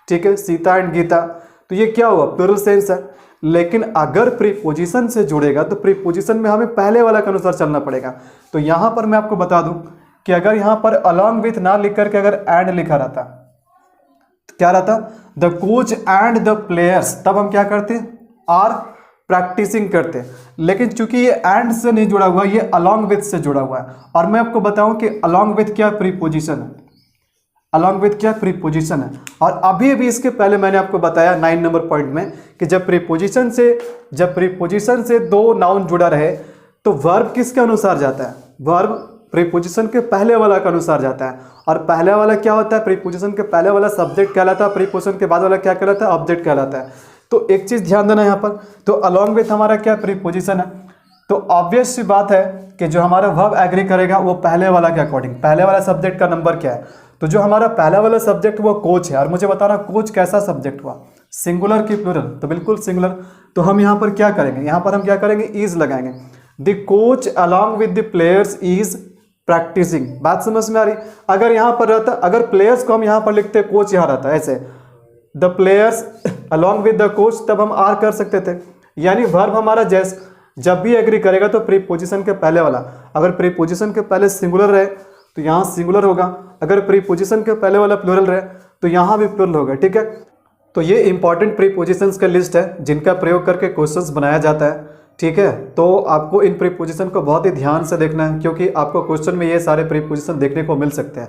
ठीक है, सीता एंड गीता, तो ये क्या हुआ, प्लूरल सेंस है। लेकिन अगर प्रीपोजिशन से जुड़ेगा तो प्रीपोजिशन में हमें पहले वाला के अनुसार चलना पड़ेगा। तो यहां पर मैं आपको बता दूं कि अगर यहां पर अलॉन्ग विथ ना लिख करके अगर एंड लिखा रहता, तो क्या रहता, the coach and the players, तब हम क्या करते, आर प्रैक्टिसिंग करते। लेकिन चूंकि ये एंड से नहीं जुड़ा हुआ, ये अलॉन्ग विथ से जुड़ा हुआ है। और मैं आपको बताऊं कि अलॉन्ग विथ क्या, प्रीपोजिशन है। अलॉन्ग विथ क्या, प्रीपोजिशन है। और अभी भी इसके पहले मैंने आपको बताया 9 नंबर पॉइंट में कि जब प्रीपोजिशन से दो नाउन जुड़ा रहे तो वर्ब किसके अनुसार जाता है, वर्ब प्रीपोजिशन के पहले वाला के अनुसार जाता है। और पहले वाला क्या होता है, प्रीपोजिशन के पहले वाला सब्जेक्ट कहलाता है, प्रीपोजिशन के बाद वाला क्या कहलाता है, ऑब्जेक्ट कहलाता है। तो एक चीज ध्यान देना यहाँ पर, तो अलॉन्ग विथ हमारा क्या, प्रीपोजिशन है। तो ऑब्वियस सी बात है कि जो हमारा वर्ब एग्री करेगा वो पहले वाला के अकॉर्डिंग, पहले वाला सब्जेक्ट का नंबर क्या है। तो जो हमारा पहला वाला सब्जेक्ट वो कोच है। और मुझे बताना कोच कैसा सब्जेक्ट हुआ, सिंगुलर की प्लूरल, तो बिल्कुल सिंगुलर। तो हम यहाँ पर क्या करेंगे, यहाँ पर हम क्या करेंगे, इज लगाएंगे। The coach along with the players is practising. बात समझ में आ रही। अगर यहाँ पर रहता, अगर प्लेयर्स को हम यहाँ पर लिखते, कोच यहाँ रहता ऐसे, the players along with the coach, तब हम आर कर सकते थे। यानी वर्ब हमारा जब भी एग्री करेगा तो प्रीपोजिशन के पहले वाला, अगर प्रीपोजिशन के पहले सिंगुलर रहे तो यहाँ सिंगुलर होगा, अगर प्रीपोजिशन के पहले वाला प्लूरल रहे तो यहाँ भी प्लूरल होगा, ठीक है। तो ये इंपॉर्टेंट प्रीपोजिशंस का लिस्ट है जिनका प्रयोग करके क्वेश्चंस बनाया जाता है, ठीक है। तो आपको इन प्रीपोजिशन को बहुत ही ध्यान से देखना है क्योंकि आपको क्वेश्चन में ये सारे प्रीपोजिशन देखने को मिल सकते हैं।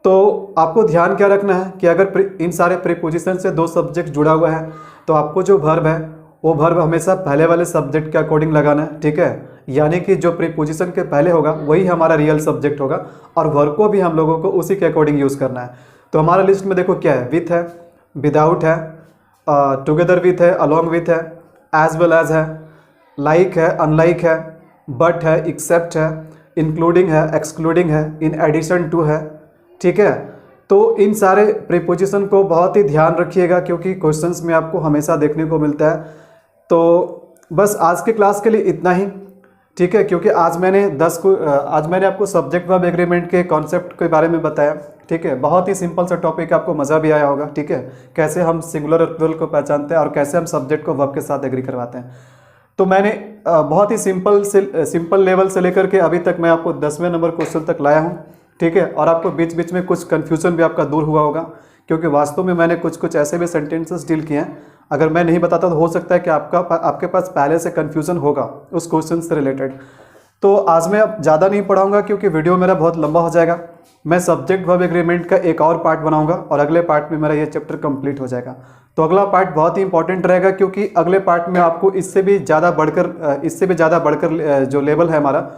तो आपको ध्यान क्या रखना है कि अगर इन सारे प्रीपोजिशन से दो सब्जेक्ट जुड़ा हुआ है तो आपको जो वर्ब है वो वर्ब हमेशा पहले वाले सब्जेक्ट के अकॉर्डिंग लगाना है, ठीक है। यानी कि जो प्रीपोजिशन के पहले होगा वही हमारा रियल सब्जेक्ट होगा और वर्ब को भी हम लोगों को उसी के अकॉर्डिंग यूज़ करना है। तो हमारा लिस्ट में देखो क्या है, विथ है, विदाउट है, टुगेदर विथ है, अलॉन्ग विथ है, एज वेल एज है, लाइक है, अनलाइक है, बट है, एक्सेप्ट है, इंक्लूडिंग है, एक्सक्लूडिंग है, इन एडिशन टू है, ठीक है। तो इन सारे प्रीपोजिशन को बहुत ही ध्यान रखिएगा क्योंकि क्वेश्चंस में आपको हमेशा देखने को मिलता है। तो बस आज के क्लास के लिए इतना ही, ठीक है। क्योंकि आज मैंने आपको सब्जेक्ट वर्ब एग्रीमेंट के कॉन्सेप्ट के बारे में बताया, ठीक है। बहुत ही सिंपल सा टॉपिक, आपको मज़ा भी आया होगा, ठीक है। कैसे हम सिंगुलर और प्लूरल को पहचानते हैं और कैसे हम सब्जेक्ट को वर्ब के साथ एग्री करवाते हैं। तो मैंने बहुत ही सिंपल लेवल से लेकर के अभी तक मैं आपको 10वें नंबर क्वेश्चन तक लाया हूँ, ठीक है। और आपको बीच बीच में कुछ कन्फ्यूजन भी आपका दूर हुआ होगा क्योंकि वास्तव में मैंने कुछ ऐसे भी सेंटेंसेस डील किए हैं, अगर मैं नहीं बताता तो हो सकता है कि आपके पास पहले से कन्फ्यूजन होगा उस क्वेश्चन से रिलेटेड। तो आज मैं अब ज़्यादा नहीं पढ़ाऊंगा क्योंकि वीडियो मेरा बहुत लंबा हो जाएगा। मैं सब्जेक्ट वर्ब एग्रीमेंट का एक और पार्ट बनाऊंगा और अगले पार्ट में मेरा ये चैप्टर कंप्लीट हो जाएगा। तो अगला पार्ट बहुत ही इंपॉर्टेंट रहेगा क्योंकि अगले पार्ट में आपको इससे भी ज़्यादा बढ़कर जो लेवल है हमारा,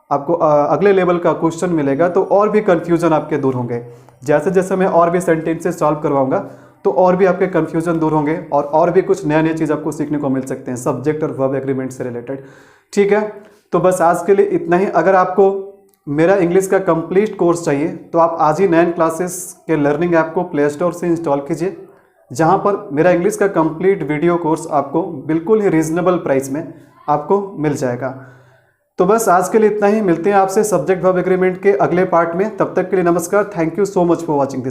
आपको अगले लेवल का क्वेश्चन मिलेगा तो और भी कन्फ्यूजन आपके दूर होंगे। जैसे जैसे मैं और भी सेंटेंसेस सॉल्व करवाऊंगा तो और भी आपके कन्फ्यूजन दूर होंगे और भी कुछ नया चीज़ आपको सीखने को मिल सकते हैं सब्जेक्ट और वर्ब एग्रीमेंट से रिलेटेड, ठीक है। तो बस आज के लिए इतना ही। अगर आपको मेरा इंग्लिश का कंप्लीट कोर्स चाहिए तो आप आज ही 9 क्लासेस के लर्निंग ऐप को प्ले स्टोर से इंस्टॉल कीजिए, जहाँ पर मेरा इंग्लिश का कंप्लीट वीडियो कोर्स आपको बिल्कुल ही रीजनेबल प्राइस में आपको मिल जाएगा। तो बस आज के लिए इतना ही। मिलते हैं आपसे सब्जेक्ट वर्ब एग्रीमेंट के अगले पार्ट में। तब तक के लिए नमस्कार। Thank you so much for watching this.